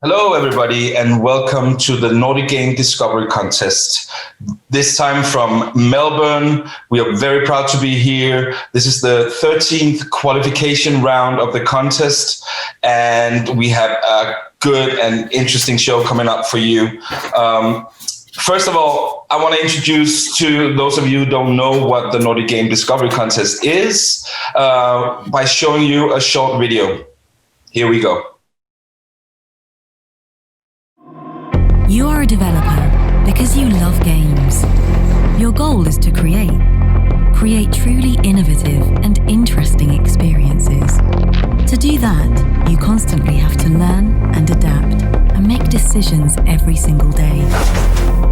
Hello, everybody, and welcome to the Nordic Game Discovery Contest. This time from Melbourne. We are very proud to be here. This is the 13th qualification round of the contest, and we have a good and interesting show coming up for you. First of all, I want to introduce to those of you who don't know what the Nordic Game Discovery Contest is by showing you a short video. Here we go. You are a developer because you love games. Your goal is to create truly innovative and interesting experiences. To do that, you constantly have to learn and adapt and make decisions every single day.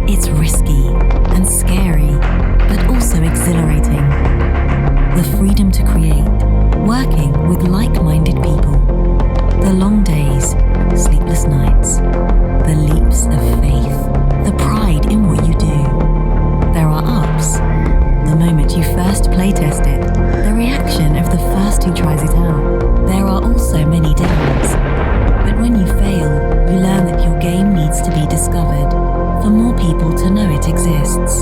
It's risky and scary, but also exhilarating. The freedom to create, working with like-minded people. The long days, sleepless nights, the leaps of faith, the pride in what you do. There are ups, the moment you first playtest it, the reaction of the first who tries it out. There are also many downs, but when you fail, you learn that your game needs to be discovered for more people to know it exists.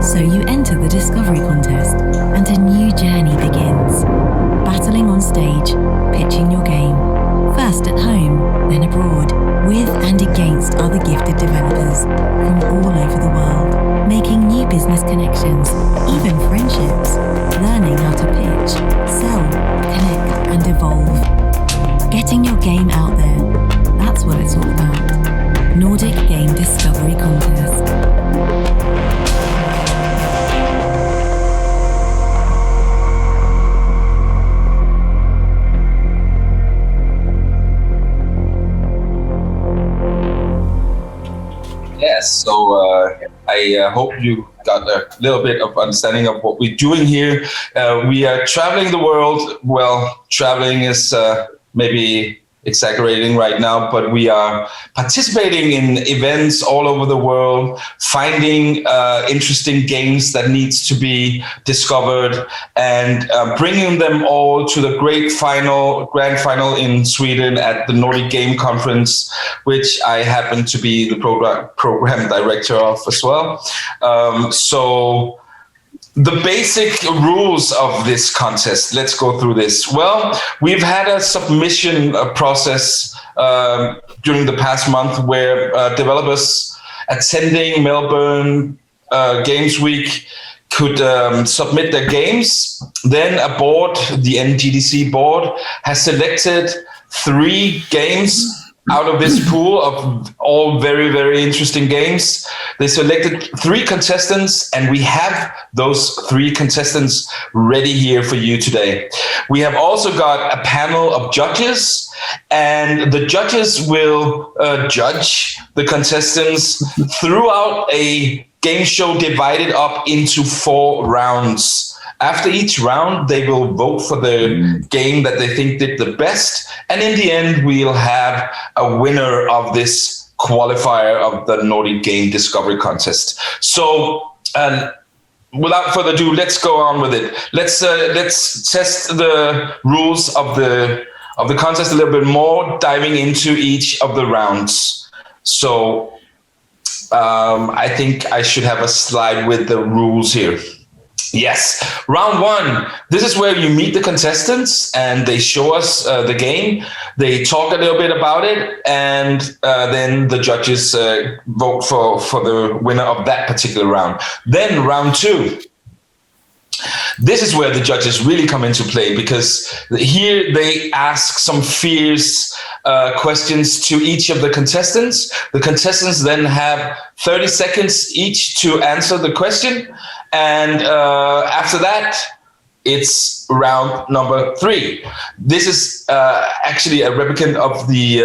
So you enter the discovery contest and a new journey begins. Battling on stage, pitching your game, first at home, then abroad, with and against other gifted developers from all over the world, making new business connections, even friendships, learning how to pitch, sell, connect, and evolve. Getting your game out there, that's what it's all about. Nordic Game Discovery Contest. Yes, so I hope you got a little bit of understanding of what we're doing here. We are traveling the world. Well, traveling is maybe exaggerating right now, but we are participating in events all over the world, finding interesting games that needs to be discovered, and bringing them all to the grand final in Sweden at the Nordic Game Conference, which I happen to be the program director of as well. So the basic rules of this contest, let's go through this. Well, we've had a submission process during the past month where developers attending Melbourne Games Week could submit their games. Then a board, the NGDC board, has selected 3 games out of this pool of all very, very interesting games. They selected 3 contestants, and we have those 3 contestants ready here for you today. We have also got a panel of judges, and the judges will judge the contestants throughout a game show divided up into 4 rounds. After each round, they will vote for the game that they think did the best. And in the end, we'll have a winner of this qualifier of the Nordic Game Discovery Contest. So without further ado, let's go on with it. Let's test the rules of the contest a little bit more, diving into each of the rounds. So I think I should have a slide with the rules here. Yes, round 1. This is where you meet the contestants and they show us the game. They talk a little bit about it, and then the judges vote for the winner of that particular round. Then round 2. This is where the judges really come into play, because here they ask some fierce questions to each of the contestants. The contestants then have 30 seconds each to answer the question. And after that, it's round number 3. This is actually a replicant of the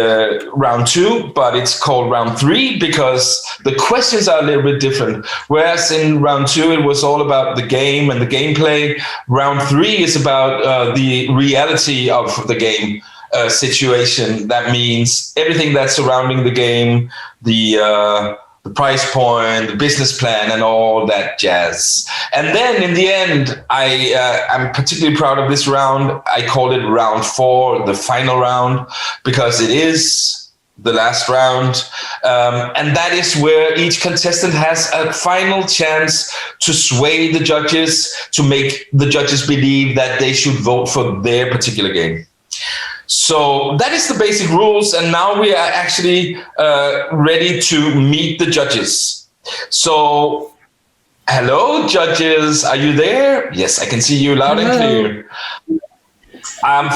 round 2, but it's called round 3 because the questions are a little bit different. Whereas in round 2, it was all about the game and the gameplay. Round 3 is about the reality of the game situation. That means everything that's surrounding the game, the price point, the business plan, and all that jazz. And then in the end, I'm particularly proud of this round. I call it round 4, the final round, because it is the last round. And that is where each contestant has a final chance to sway the judges, to make the judges believe that they should vote for their particular game. So that is the basic rules. And now we are actually ready to meet the judges. So, hello, judges. Are you there? Yes, I can see you loud and clear.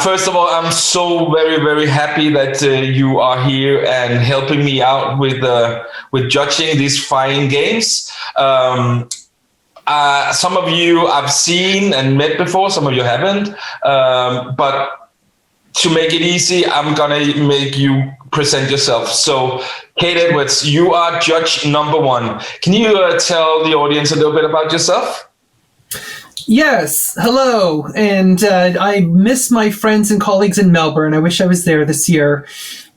First of all, I'm so very, very happy that you are here and helping me out with judging these fine games. Some of you I've seen and met before, some of you haven't. But to make it easy, I'm gonna make you present yourself. So, Kate Edwards, you are judge number 1. Can you tell the audience a little bit about yourself? Yes, hello. And I miss my friends and colleagues in Melbourne. I wish I was there this year.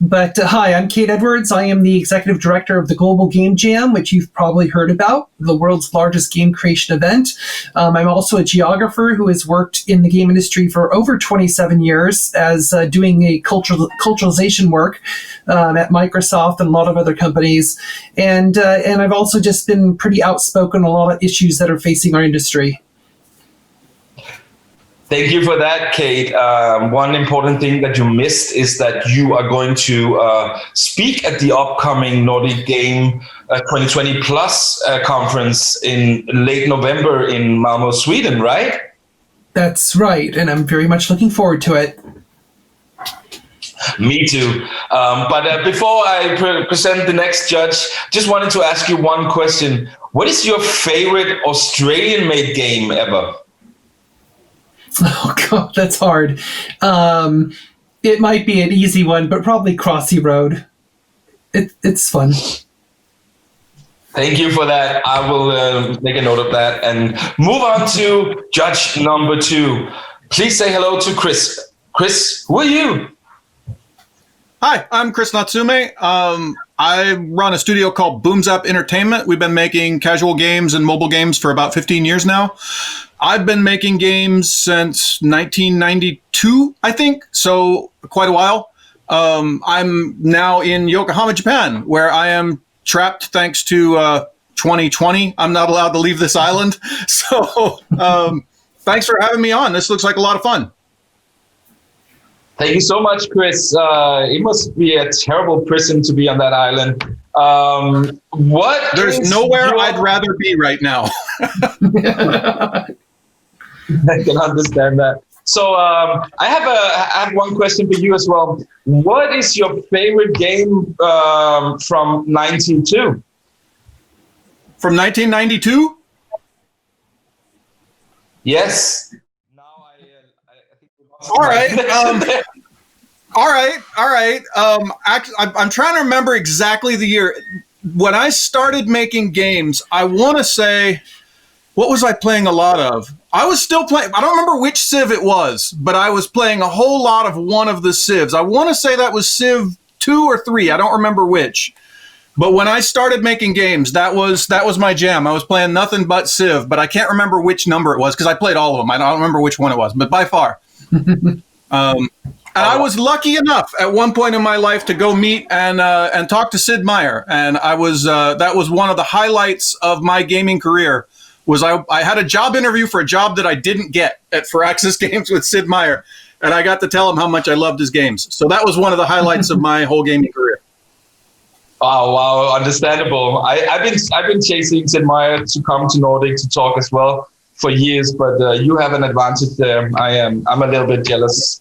But hi, I'm Kate Edwards. I am the executive director of the Global Game Jam, which you've probably heard about, the world's largest game creation event. I'm also a geographer who has worked in the game industry for over 27 years as doing a culturalization work at Microsoft and a lot of other companies. And I've also just been pretty outspoken on a lot of issues that are facing our industry. Thank you for that, Kate. One important thing that you missed is that you are going to speak at the upcoming Nordic Game 2020 Plus conference in late November in Malmö, Sweden, right? That's right, and I'm very much looking forward to it. Me too. But before I present the next judge, just wanted to ask you one question. What is your favorite Australian-made game ever? Oh, God, that's hard. It might be an easy one, but probably Crossy Road. It's fun. Thank you for that. I will make a note of that and move on to judge number 2. Please say hello to Chris. Chris, who are you? Hi, I'm Chris Natsume. I run a studio called Boomzap Entertainment. We've been making casual games and mobile games for about 15 years now. I've been making games since 1992, I think, so quite a while. I'm now in Yokohama, Japan, where I am trapped thanks to 2020. I'm not allowed to leave this island. So thanks for having me on. This looks like a lot of fun. Thank you so much, Chris. It must be a terrible prison to be on that island. There's nowhere I'd rather be right now. I can understand that. So I have one question for you as well. What is your favorite game from 92? From 1992? Yes. All right. All right. Actually, I'm trying to remember exactly the year. When I started making games, I want to say, what was I playing a lot of? I was still playing, I don't remember which Civ it was, but I was playing a whole lot of one of the Civs. I want to say that was Civ 2 or 3. I don't remember which. But when I started making games, that was my jam. I was playing nothing but Civ, but I can't remember which number it was because I played all of them. I don't remember which one it was, but by far. And I was lucky enough at one point in my life to go meet and talk to Sid Meier, and I was that was one of the highlights of my gaming career. Was I had a job interview for a job that I didn't get at Firaxis Games with Sid Meier, and I got to tell him how much I loved his games. So that was one of the highlights of my whole gaming career. Wow, understandable. I've been chasing Sid Meier to come to Nordic to talk as well for years, but you have an advantage there. I'm a little bit jealous.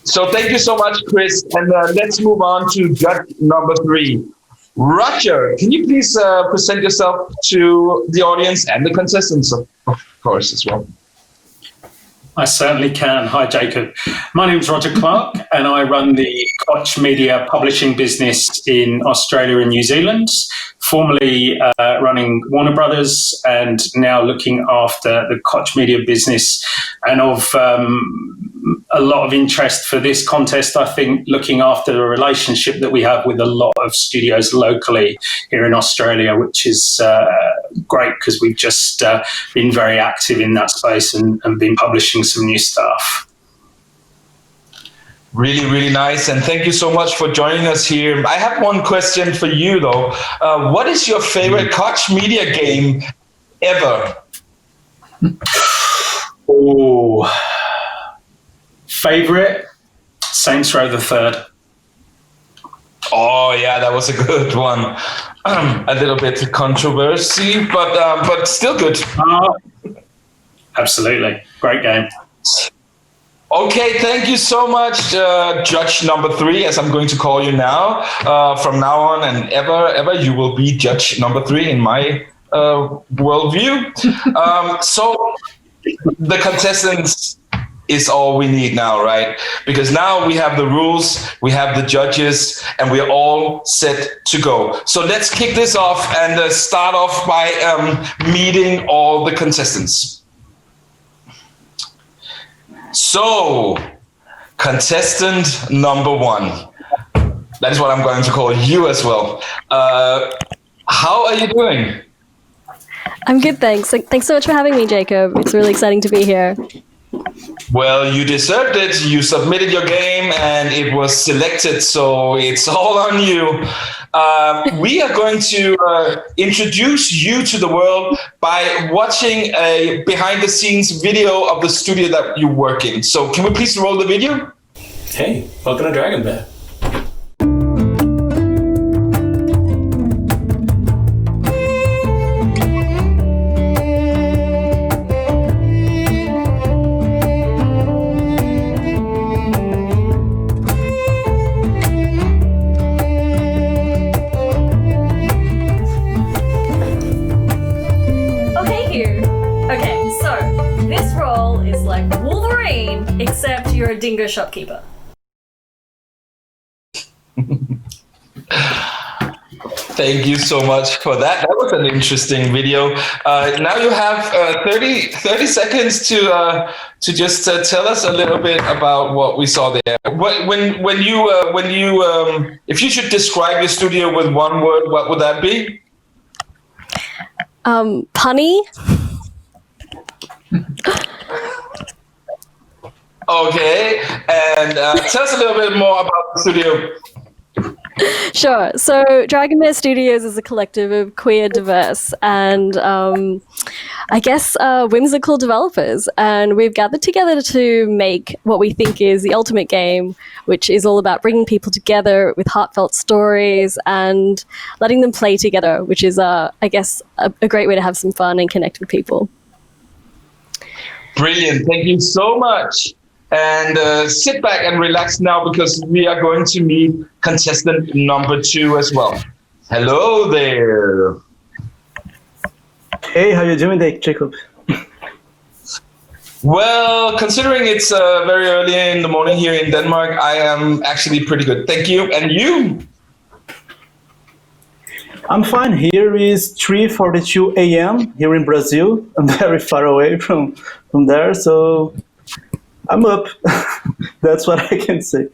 So thank you so much, Chris. And let's move on to judge number 3. Roger, can you please present yourself to the audience and the contestants, of course, as well? I certainly can. Hi, Jacob. My name is Roger Clark, and I run the Koch Media publishing business in Australia and New Zealand, formerly running Warner Brothers and now looking after the Koch Media business, and of a lot of interest for this contest, I think, looking after the relationship that we have with a lot of studios locally here in Australia, which is great because we've just been very active in that space and been publishing some new stuff. Really, really nice. And thank you so much for joining us here. I have one question for you, though. What is your favorite Koch Media game ever? Oh, favorite? Saints Row the Third. Oh, yeah, that was a good one. A little bit controversy, but still good. Absolutely. Great game. Okay, thank you so much, Judge number 3, as I'm going to call you now. From now on and ever, you will be Judge number 3 in my worldview. So the contestants is all we need now, right? Because now we have the rules, we have the judges, and we're all set to go. So let's kick this off and start off by meeting all the contestants. So, contestant number 1. That is what I'm going to call you as well. How are you doing? I'm good, thanks. Thanks so much for having me, Jacob. It's really exciting to be here. Well, you deserved it. You submitted your game and it was selected, so it's all on you. We are going to introduce you to the world by watching a behind-the-scenes video of the studio that you work in. So can we please roll the video? Hey, welcome to Dragon Bear. Except you're a dingo shopkeeper. Thank you so much for that. That was an interesting video. Now you have 30 seconds to just tell us a little bit about what we saw there. If you should describe your studio with one word, what would that be? Punny. Okay, and tell us a little bit more about the studio. Sure. So Dragon Bear Studios is a collective of queer, diverse, and I guess whimsical developers. And we've gathered together to make what we think is the ultimate game, which is all about bringing people together with heartfelt stories and letting them play together, which is, I guess, a great way to have some fun and connect with people. Brilliant. Thank you so much. And sit back and relax now because we are going to meet contestant number 2 as well. Hello there. Hey, how you doing there, Jacob? Well, considering it's very early in the morning here in Denmark, I am actually pretty good. Thank you. And you? I'm fine. Here is 3:42 a.m. here in Brazil. I'm very far away from there, so I'm up. That's what I can say.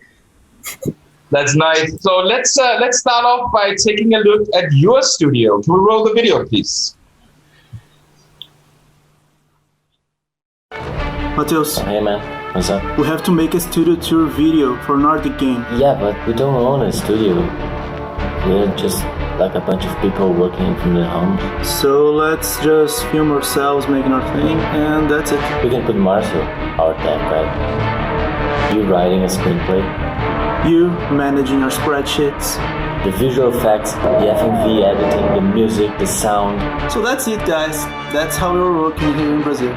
That's nice. So let's start off by taking a look at your studio. Can we roll the video, please? Matheus, Hey man, what's up? we have to make a studio tour video for Nordic game. Yeah, but we don't own a studio. We're just like a bunch of people working from their homes. So let's just film ourselves making our thing, and that's it. We can put Marcel, our tech, right? You writing a screenplay, You managing our spreadsheets. the visual effects, the FMV editing, the music, the sound. So that's it, guys. That's how we're working here in Brazil.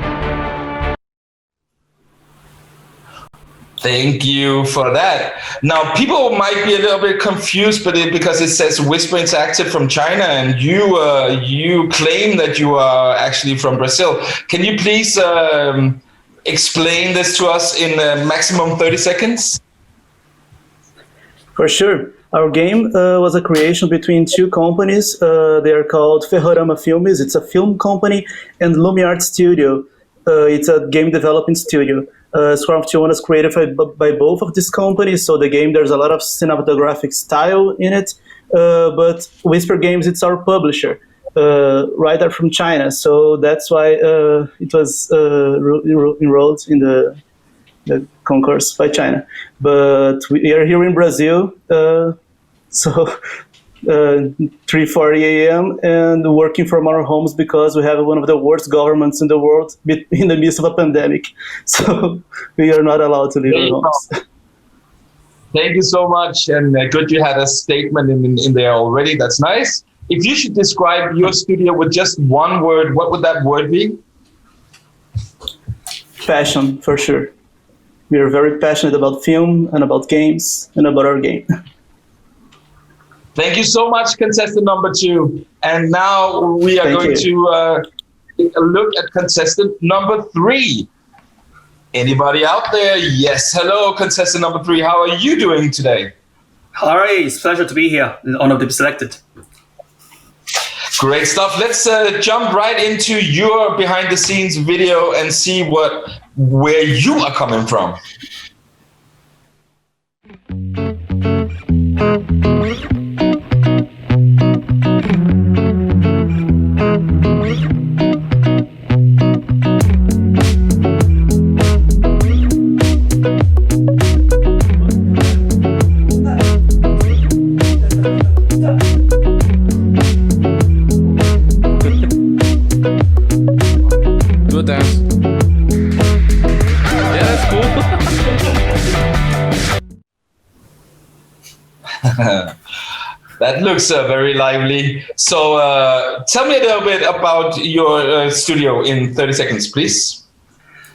Thank you for that. Now, people might be a little bit confused, because it says Whisper Interactive from China, and you claim that you are actually from Brazil. Can you please explain this to us in maximum 30 seconds? For sure. Our game was a creation between two companies. They are called Ferrorama Filmes. It's a film company, and Lumiart Studio. It's a game development studio. Swarm of Tijuana is created by both of these companies, so the game, there's a lot of cinematographic style in it, but Whisper Games, it's our publisher, right there from China, so that's why it was enrolled in that conquers by China. But we are here in Brazil, so 3:40 a.m. and working from our homes because we have one of the worst governments in the world in the midst of a pandemic. So we are not allowed to leave our homes. Thank you so much, and good you had a statement in there already. That's nice. If you should describe your studio with just one word, what would that word be? Passion, for sure. We are very passionate about film and about games and about our game. Thank you so much, contestant number 2. And now we are going to take a look at contestant number 3. Anybody out there? Yes. Hello, contestant number 3. How are you doing today? All right, it's a pleasure to be here. An honor to be selected. Great stuff. Let's jump right into your behind-the-scenes video and see where you are coming from. Do a dance. Yeah, that's cool. That looks very lively. So tell me a little bit about your studio in 30 seconds, please.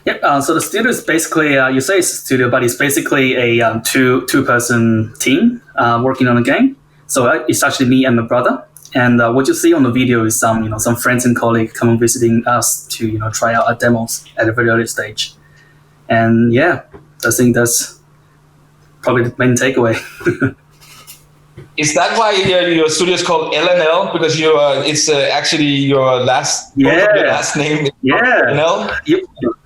Yep. So the studio is basically, you say it's a studio, but it's basically a two-person team working on a game. So it's actually me and my brother. And what you see on the video is some friends and colleagues coming visiting us to try out our demos at a very early stage. And yeah, I think that's probably the main takeaway. Is that why your studio is called LNL? Because it's actually your last name. Yeah. LNL?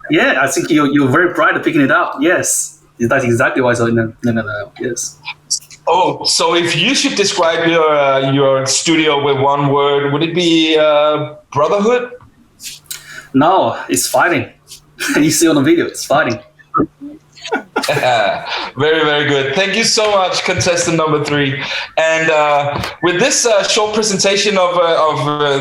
Yeah, I think you're very bright at picking it up. Yes, that's exactly why it's LNL. Yes. Oh, so if you should describe your studio with one word, would it be brotherhood? No, it's fighting. You see on the video, it's fighting. Very, very good. Thank you so much, contestant number 3. And with this short presentation of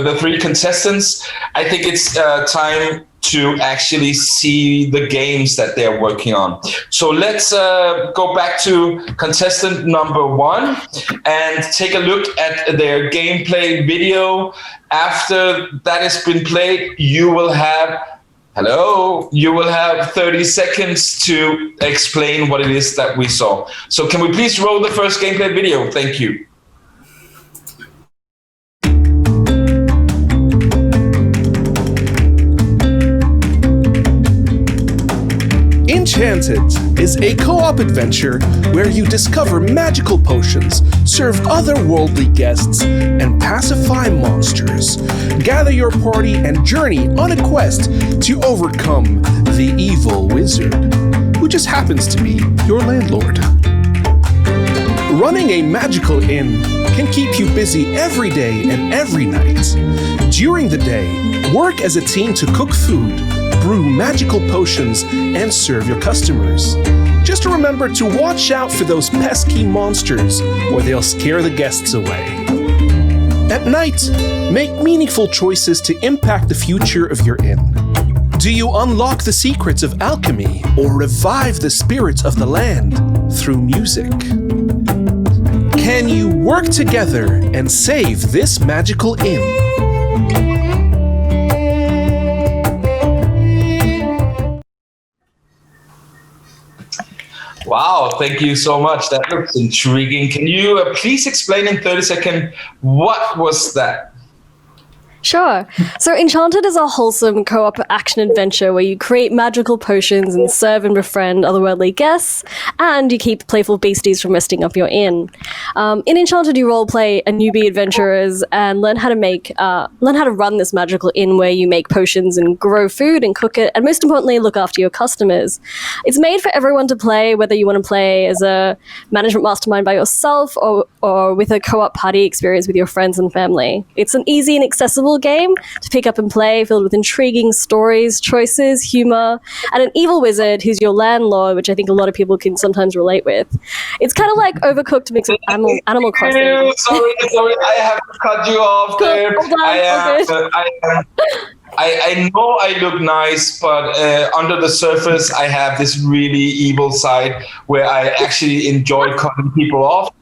the 3 contestants, I think it's time to actually see the games that they're working on. So let's go back to contestant number 1 and take a look at their gameplay video. After that has been played, you will have 30 seconds to explain what it is that we saw. So can we please roll the first gameplay video? Thank you. Enchanted is a co-op adventure where you discover magical potions, serve otherworldly guests, and pacify monsters. Gather your party and journey on a quest to overcome the evil wizard, who just happens to be your landlord. Running a magical inn can keep you busy every day and every night. During the day, work as a team to cook food, brew magical potions, and serve your customers. Just remember to watch out for those pesky monsters, or they'll scare the guests away. At night, make meaningful choices to impact the future of your inn. Do you unlock the secrets of alchemy, or revive the spirits of the land through music? Can you work together and save this magical inn? Wow, thank you so much. That looks intriguing. Can you please explain in 30 seconds what was that? Sure. So Enchanted is a wholesome co-op action adventure where you create magical potions and serve and befriend otherworldly guests, and you keep playful beasties from messing up your inn. In Enchanted, you roleplay a newbie adventurers and learn how to run this magical inn where you make potions and grow food and cook it, and most importantly, look after your customers. It's made for everyone to play, whether you want to play as a management mastermind by yourself or with a co-op party experience with your friends and family. It's an easy and accessible casual game to pick up and play, filled with intriguing stories, choices, humor, and an evil wizard who's your landlord, which I think a lot of people can sometimes relate with. It's kind of like Overcooked mixed with Animal Crossing. Sorry, I have to cut you off there. Hold on, I know I look nice, but under the surface, I have this really evil side where I actually enjoy cutting people off.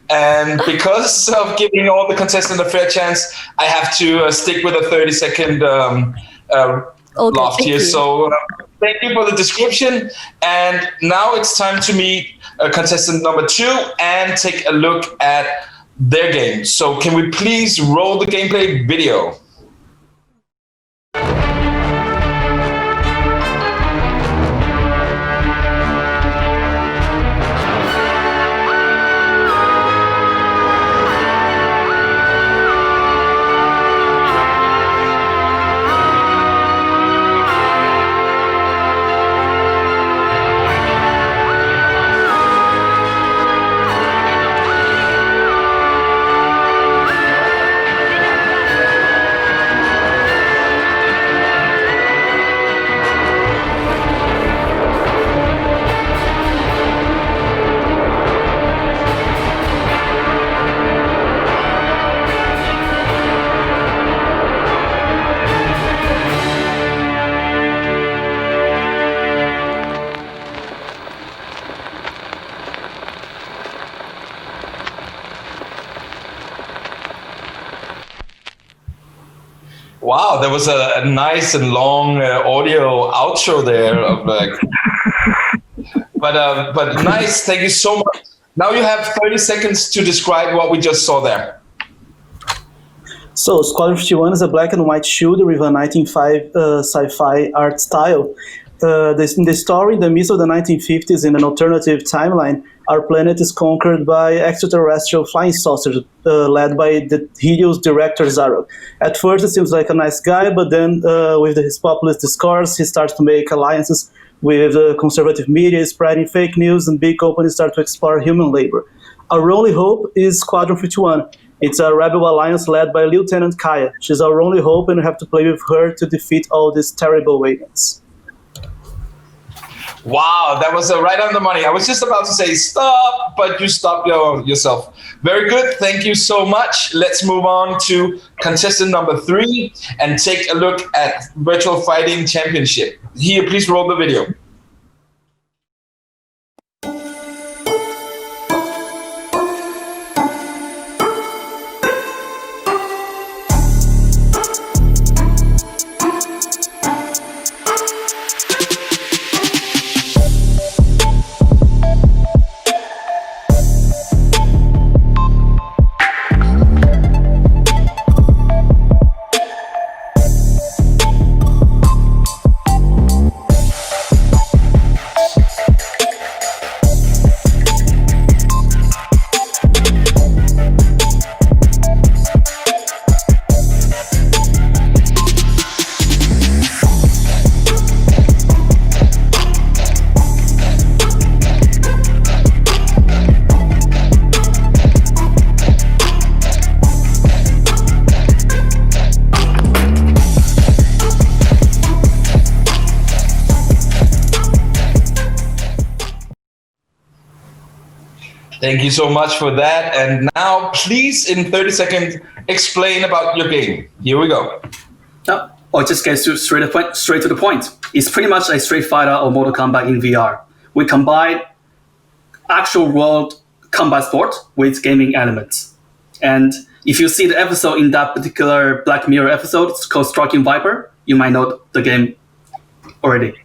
And because of giving all the contestants a fair chance, I have to stick with a 30-second loft here. So thank you for the description. And now it's time to meet contestant number 2 and take a look at their game. So can we please roll the gameplay video? Wow, there was a nice and long audio outro there. But nice, thank you so much. Now you have 30 seconds to describe what we just saw there. So, Squadron 51 is a black and white shooter with a 1905 sci-fi art style. In the story, in the midst of the 1950s, in an alternative timeline, our planet is conquered by extraterrestrial flying saucers, led by the hideous director Zarok. At first, it seems like a nice guy, but then, with his populist discourse, he starts to make alliances with conservative media, spreading fake news, and big companies start to explore human labor. Our only hope is Squadron 51. It's a rebel alliance led by Lieutenant Kaya. She's our only hope, and we have to play with her to defeat all these terrible aliens. Wow, that was right on the money. I was just about to say stop, but you stopped yourself. Very good. Thank you so much. Let's move on to contestant number 3 and take a look at Virtual Fighting Championship. Here, please roll the video. Thank you so much for that. And now, please, in 30 seconds, explain about your game. Here we go. Or just get straight to the point. It's pretty much a Street Fighter or Mortal Kombat in VR. We combine actual world combat sport with gaming elements. And if you see the episode in that particular Black Mirror episode, it's called Striking Viper, you might know the game already.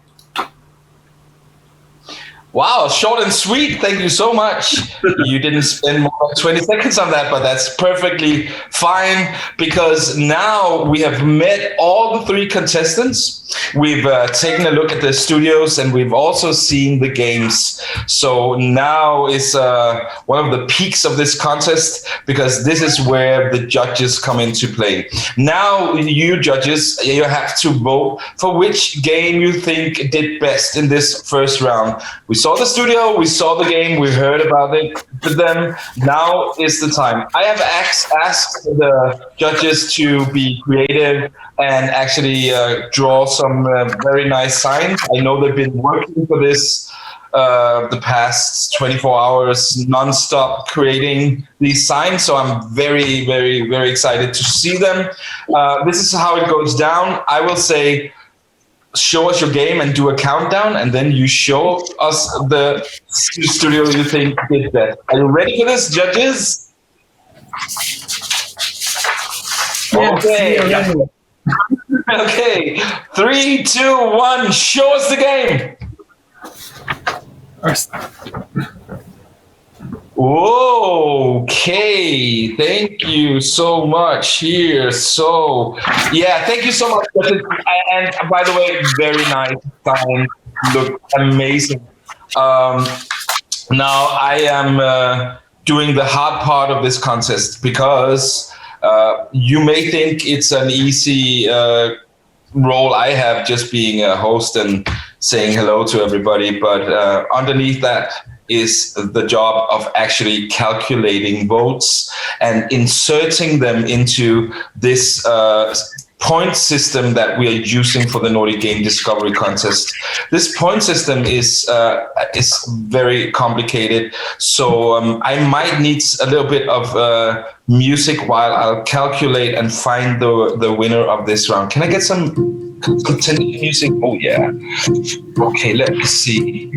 Wow, short and sweet. Thank you so much. You didn't spend more than 20 seconds on that, but that's perfectly fine because now we have met all the 3 contestants. We've taken a look at the studios and we've also seen the games. So now is one of the peaks of this contest because this is where the judges come into play. Now, you judges, you have to vote for which game you think did best in this first round. We saw the studio, we saw the game, we heard about it. But then now is the time. I have asked the judges to be creative and actually draw some very nice signs. I know they've been working for this the past 24 hours non-stop creating these signs. So I'm very, very, very excited to see them. This is how it goes down. I will say, show us your game and do a countdown, and then you show us the studio you think did that. Are you ready for this, judges? Okay. Okay. 3, 2, 1. Show us the game. Okay, thank you so much here. So, yeah, thank you so much. And by the way, very nice sign. Look amazing. Now I am doing the hard part of this contest because you may think it's an easy role I have, just being a host and saying hello to everybody, but underneath that is the job of actually calculating votes and inserting them into this point system that we are using for the Nordic Game Discovery Contest. This point system is very complicated, so I might need a little bit of music while I'll calculate and find the winner of this round. Can I get some continued music? Oh yeah. Okay, let me see.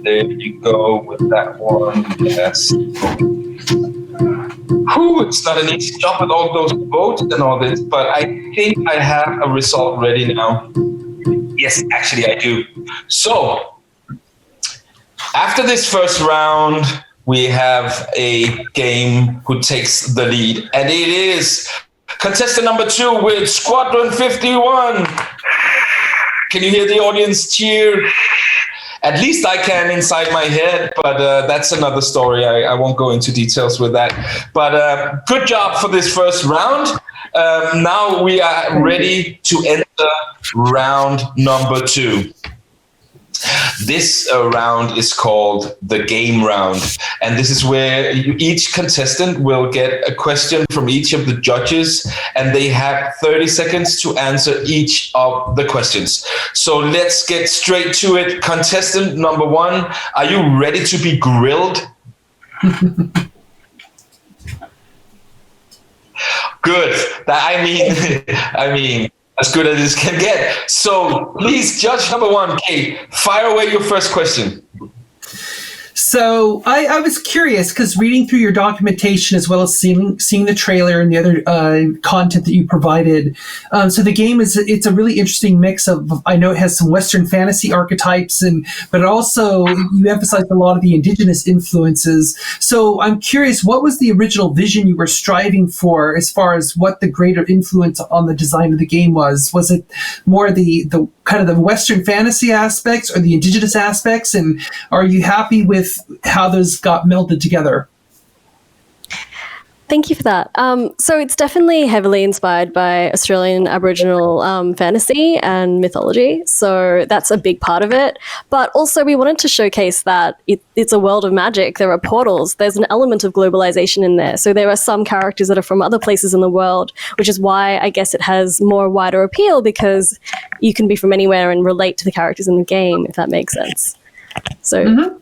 There you go with that one. Yes. Whew, it's not an easy job with all those votes and all this, but I think I have a result ready now. Yes, actually I do. So, after this first round, we have a game who takes the lead, and it is contestant number 2 with Squadron 51. Can you hear the audience cheer? At least I can inside my head, but that's another story. I won't go into details with that. But good job for this first round. Now we are ready to enter round number 2. This round is called the game round, and this is where each contestant will get a question from each of the judges, and they have 30 seconds to answer each of the questions. So let's get straight to it. Contestant number 1, are you ready to be grilled? Good. I mean, as good as this can get. So please, judge number 1, Kate, fire away your first question. So I was curious because reading through your documentation as well as seeing the trailer and the other content that you provided. So the game it's a really interesting mix of, I know it has some Western fantasy archetypes, but also you emphasize a lot of the indigenous influences. So I'm curious, what was the original vision you were striving for as far as what the greater influence on the design of the game was? Was it more the kind of the Western fantasy aspects or the indigenous aspects? And are you happy with how those got melded together? Thank you for that. So it's definitely heavily inspired by Australian Aboriginal fantasy and mythology. So that's a big part of it. But also we wanted to showcase that it's a world of magic. There are portals. There's an element of globalization in there. So there are some characters that are from other places in the world, which is why I guess it has more wider appeal, because you can be from anywhere and relate to the characters in the game, if that makes sense. So... Mm-hmm.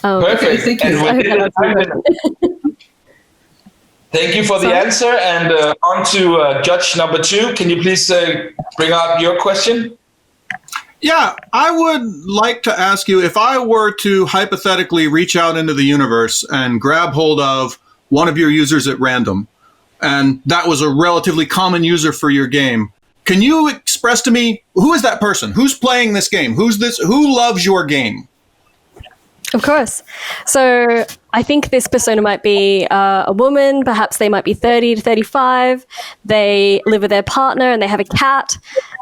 Perfect. Thank you. Thank you for the answer. And on to judge number 2. Can you please bring out your question? Yeah, I would like to ask you, if I were to hypothetically reach out into the universe and grab hold of one of your users at random, and that was a relatively common user for your game, can you express to me, who is that person? Who's playing this game? Who loves your game? Of course. So I think this persona might be a woman. Perhaps they might be 30 to 35. They live with their partner and they have a cat.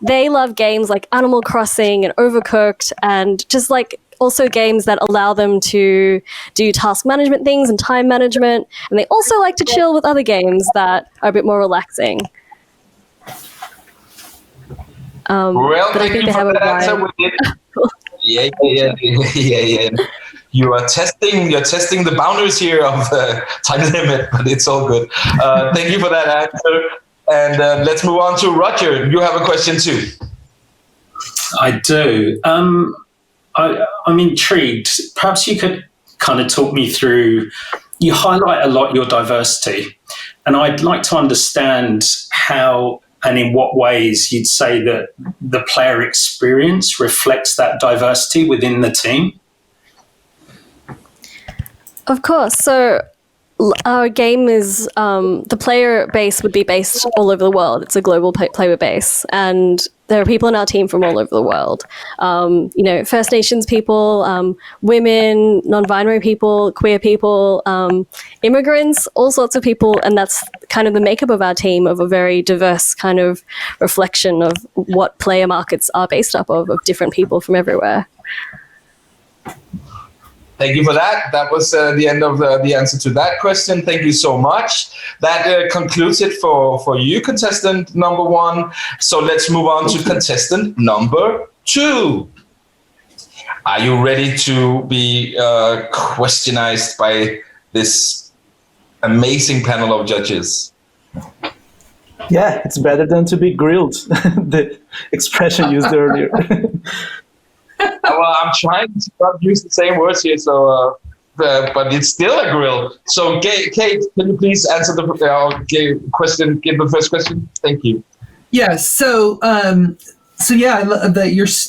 They love games like Animal Crossing and Overcooked, and just like also games that allow them to do task management things and time management. And they also like to chill with other games that are a bit more relaxing. Well, but I thank think you they for have a that answer. wide. Yeah. You're testing the boundaries here of time limit, but it's all good. Thank you for that answer. And let's move on to Roger. You have a question too. I do. I'm intrigued. Perhaps you could kind of talk me through. You highlight a lot your diversity, and I'd like to understand how and in what ways you'd say that the player experience reflects that diversity within the team. Of course. So our game is the player base would be based all over the world. It's a global player base, and there are people in our team from all over the world. First Nations people, women, non-binary people, queer people, immigrants, all sorts of people, and that's kind of the makeup of our team, of a very diverse kind of reflection of what player markets are based up of different people from everywhere. Thank you for that. That was the end of the answer to that question. Thank you so much. That concludes it for you, contestant number 1. So let's move on to contestant number 2. Are you ready to be questionized by this amazing panel of judges? Yeah, it's better than to be grilled, the expression used earlier. Well, I'm trying to not use the same words here, so but it's still a grill. So, Kate, can you please answer the question? Give the first question. Thank you. Yeah. So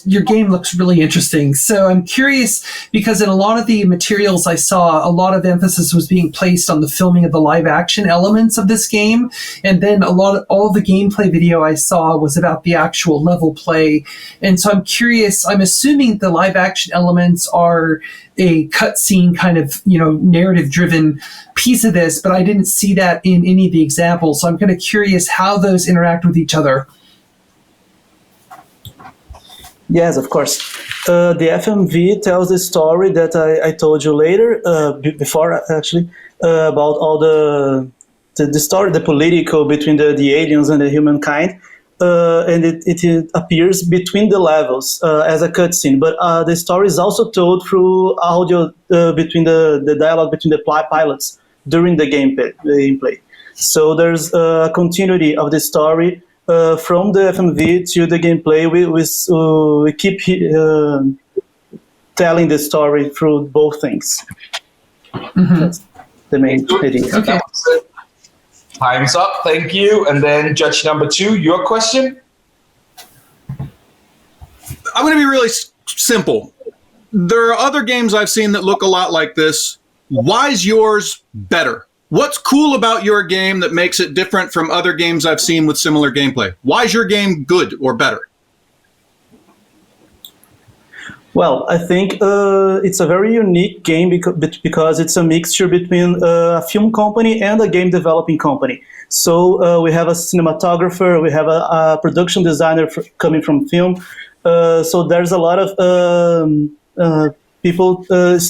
your game looks really interesting. So I'm curious because in a lot of the materials I saw, a lot of emphasis was being placed on the filming of the live action elements of this game, and then all the gameplay video I saw was about the actual level play. And so I'm curious. I'm assuming the live action elements are a cutscene kind of narrative driven piece of this, but I didn't see that in any of the examples. So I'm kind of curious how those interact with each other. Yes, of course. The FMV tells the story that I told you later, before actually, about all the story, the political between the aliens and the humankind, and it appears between the levels as a cutscene. But the story is also told through audio between the dialogue between the pilots during the gameplay. So there's a continuity of the story. From the FMV to the gameplay, we keep telling the story through both things. Mm-hmm. That's the main idea. Okay. Time's up. Thank you. And then judge number 2, your question? I'm going to be really simple. There are other games I've seen that look a lot like this. Why is yours better? What's cool about your game that makes it different from other games I've seen with similar gameplay? Why is your game good or better? Well, I think it's a very unique game because it's a mixture between a film company and a game developing company. So we have a cinematographer, we have a production designer coming from film. So there's a lot of people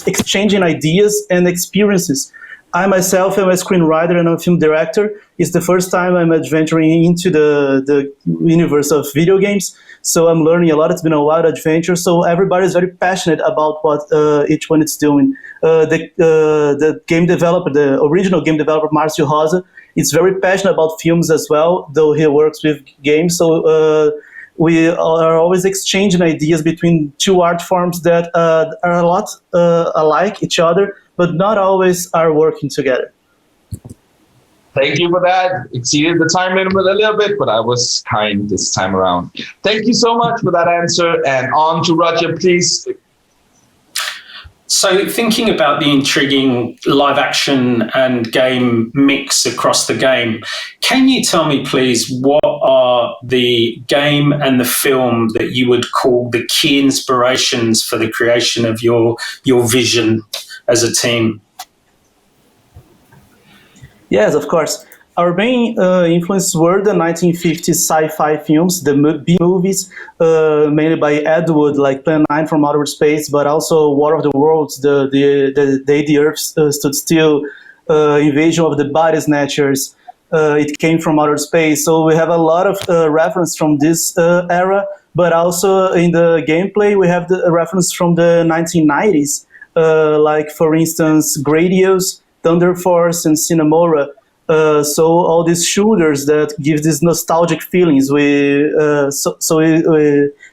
exchanging ideas and experiences. I myself am a screenwriter and a film director. It's the first time I'm adventuring into the universe of video games. So I'm learning a lot. It's been a wild adventure. So everybody is very passionate about what each one is doing. The game developer, the original game developer, Marcio Rosa, is very passionate about films as well, though he works with games. So we are always exchanging ideas between two art forms that are a lot alike each other, but not always are working together. Thank you for that. Exceeded the time limit a little bit, but I was kind this time around. Thank you so much for that answer. And on to Roger, please. So thinking about the intriguing live action and game mix across the game, can you tell me, please, what are the game and the film that you would call the key inspirations for the creation of your vision as a team? Yes, of course. Our main influences were the 1950s sci-fi films, the B-movies, mainly by Ed Wood, like Plan 9 from Outer Space, but also War of the Worlds, the Day the Earth Stood Still, Invasion of the Body Snatchers. It came from outer space. So we have a lot of reference from this era, but also in the gameplay we have the reference from the 1990s, like for instance Gradius, Thunder Force, and Cinemora. So all these shooters that give these nostalgic feelings. We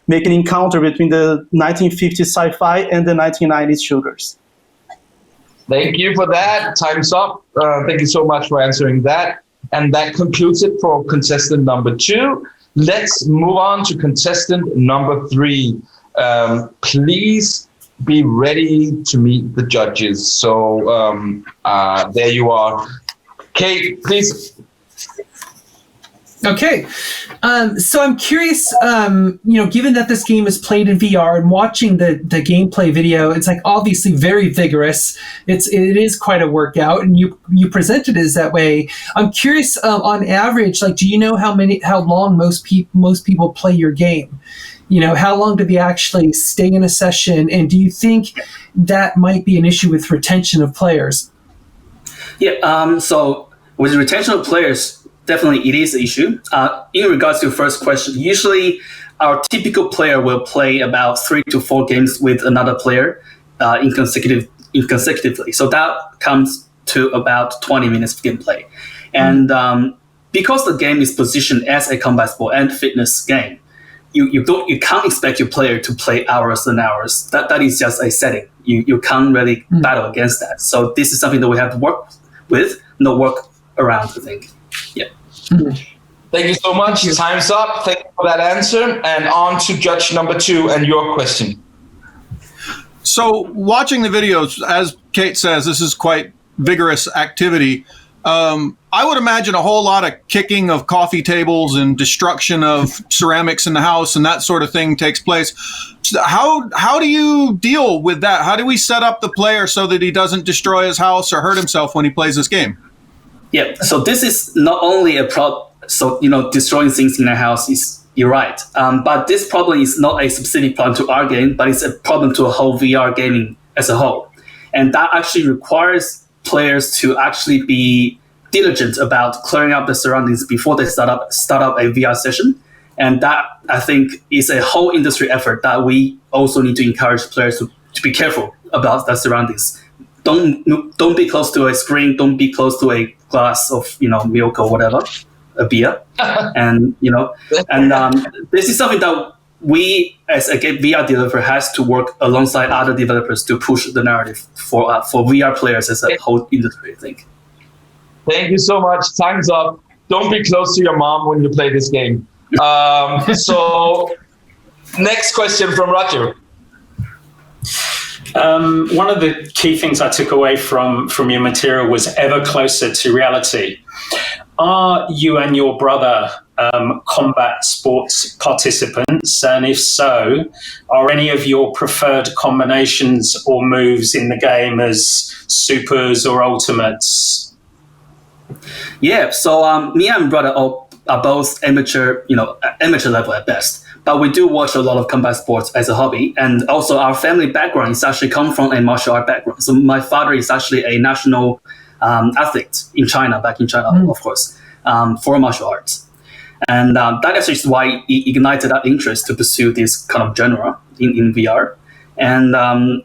make an encounter between the 1950s sci-fi and the 1990s shooters. Thank you for that. Time's up. Thank you so much for answering that. And that concludes it for contestant number 2. Let's move on to contestant number 3. Please be ready to meet the judges. So there you are. Kate, please. Okay. So I'm curious, given that this game is played in VR and watching the gameplay video, it's like obviously very vigorous. It is quite a workout, and you present it as that way. I'm curious, on average, like, do you know how long most people play your game? How long do they actually stay in a session? And do you think that might be an issue with retention of players? Yeah, so with retention of players, definitely it is an issue. In regards to your first question, usually our typical player will play about 3 to 4 games with another player consecutively. So that comes to about 20 minutes of gameplay. And because the game is positioned as a combat sport and fitness game, you can't expect your player to play hours and hours. That is just a setting. You can't really battle against that. So this is something that we have to work with, not work around, I think. Yeah. Thank you so much. Time's up. Thank you for that answer. And on to judge number 2 and your question. So watching the videos, as Kate says, this is quite vigorous activity. I would imagine a whole lot of kicking of coffee tables and destruction of ceramics in the house and that sort of thing takes place. How do you deal with that? How do we set up the player so that he doesn't destroy his house or hurt himself when he plays this game? Yeah, so this is not only a problem. So, destroying things in a house you're right. But this problem is not a specific problem to our game, but it's a problem to a whole VR gaming as a whole. And that actually requires players to actually be diligent about clearing up the surroundings before they start up a VR session. And that, I think, is a whole industry effort that we also need to encourage players to be careful about their surroundings. Don't be close to a screen. Don't be close to a glass of milk or whatever, a beer, and this is something that we as a VR developer has to work alongside other developers to push the narrative for VR players as a whole industry, I think. Thank you so much. Time's up. Don't be close to your mom when you play this game. So, next question from Roger. One of the key things I took away from your material was ever closer to reality. Are you and your brother combat sports participants? And if so, are any of your preferred combinations or moves in the game as supers or ultimates? Yeah, so me and brother are both amateur level at best. But we do watch a lot of combat sports as a hobby. And also our family background is actually come from a martial art background. So my father is actually a national athlete in China, back in China, of course, for martial arts. And that actually is why he ignited that interest to pursue this kind of genre in VR. And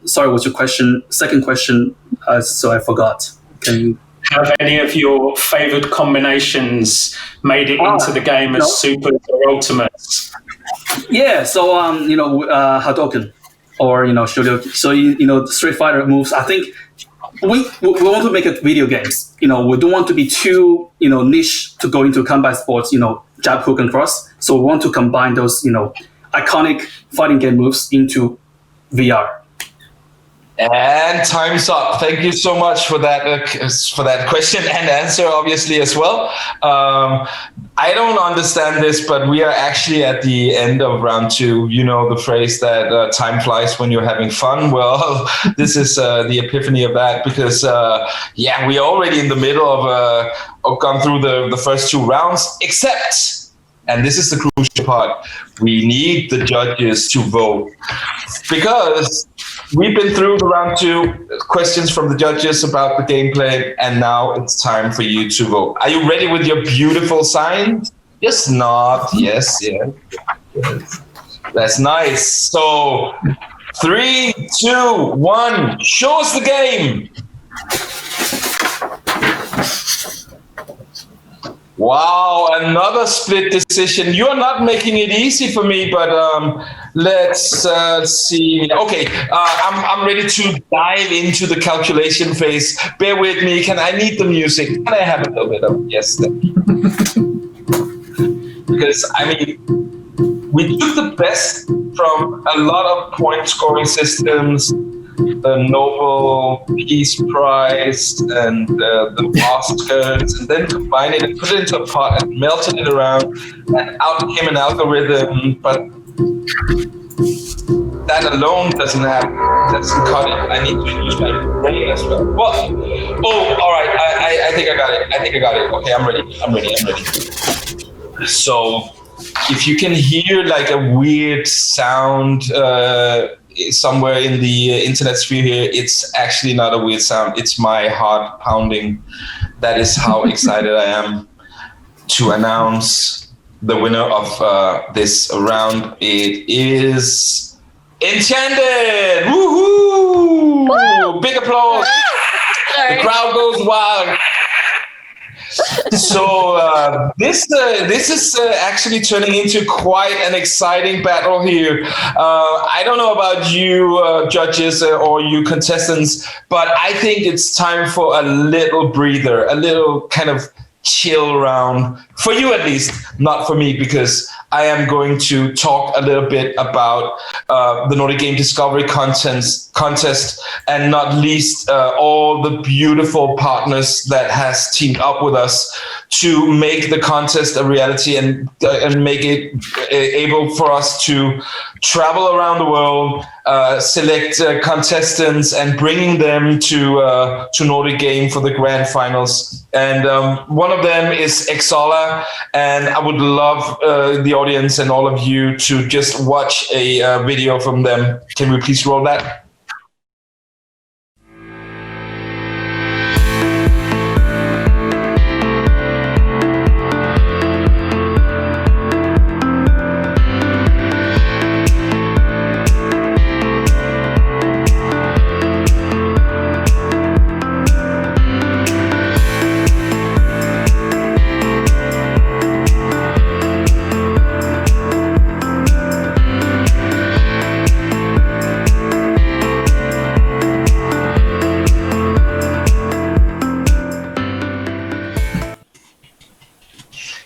sorry, what's your question? Second question, so I forgot. Can you... Have any of your favorite combinations made it into the game as supers or ultimates? Yeah, so Hadouken or Shoryuken. So Street Fighter moves. I think we want to make it video games. We don't want to be too niche to go into combat sports. Jab, hook, and cross. So we want to combine those iconic fighting game moves into VR. And time's up. Thank you so much for that question and answer, obviously, as well. I don't understand this, but we are actually at the end of round 2. You know the phrase that time flies when you're having fun. Well, this is the epiphany of that because, we are already in the middle of gone through the first 2 rounds, except, and this is the crucial part, we need the judges to vote because we've been through the round 2 questions from the judges about the gameplay, and now it's time for you to vote. Are you ready with your beautiful signs? Yes, not. Yes. That's nice. So 3, 2, 1, show us the game. Wow, another split decision. You're not making it easy for me, but let's see. Okay, I'm ready to dive into the calculation phase. Bear with me. I need the music? Can I have a little bit of yes? Because I mean, we took the best from a lot of point scoring systems, the Nobel Peace Prize and the Oscars, and then combined it and put it into a pot and melted it around, and out came an algorithm. But that alone doesn't cut it. I need to use my brain as well. Well, all right. I think I got it. Okay, I'm ready. So, if you can hear like a weird sound somewhere in the internet sphere here, it's actually not a weird sound. It's my heart pounding. That is how excited I am to announce the winner of this round. It is Enchanted! Woohoo! Woo! Big applause! The crowd goes wild. So this is actually turning into quite an exciting battle here. I don't know about you judges or you contestants, but I think it's time for a little breather, a little kind of chill round, for you at least, not for me, because I am going to talk a little bit about the Nordic Game Discovery contest, and not least all the beautiful partners that has teamed up with us to make the contest a reality and make it able for us to travel around the world, select contestants and bringing them to Nordic Game for the grand finals. And one of them is Exola, and I would love the audience and all of you to just watch a video from them. Can we please roll that?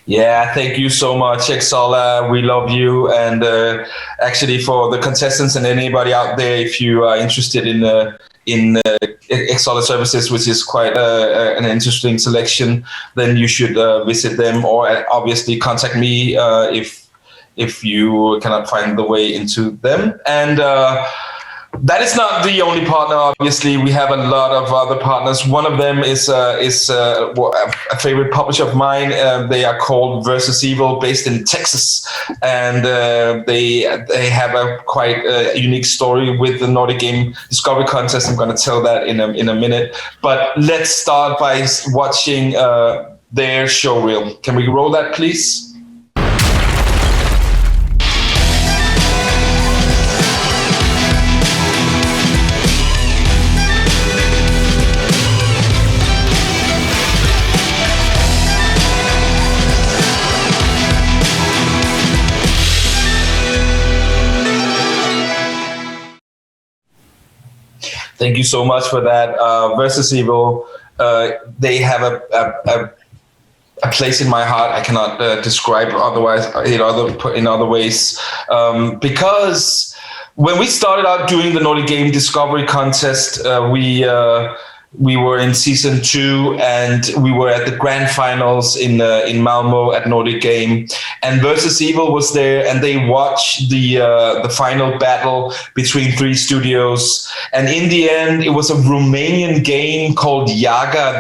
Yeah, thank you so much, Exola. We love you. And actually, for the contestants and anybody out there, if you are interested in Exola services, which is quite an interesting selection, then you should visit them, or obviously contact me if you cannot find the way into them. And that is not the only partner. Obviously, we have a lot of other partners. One of them is a favorite publisher of mine. They are called Versus Evil, based in Texas, and they have a quite unique story with the Nordic Game Discovery Contest. I'm going to tell that in a minute. But let's start by watching their show reel. Can we roll that, please? Thank you so much for that. Versus Evil, they have a place in my heart I cannot describe otherwise in other ways, because when we started out doing the Nordic Game Discovery Contest, we were in season 2, and we were at the grand finals in Malmo at Nordic Game, and Versus Evil was there, and they watched the final battle between 3 studios, and in the end, it was a Romanian game called Yaga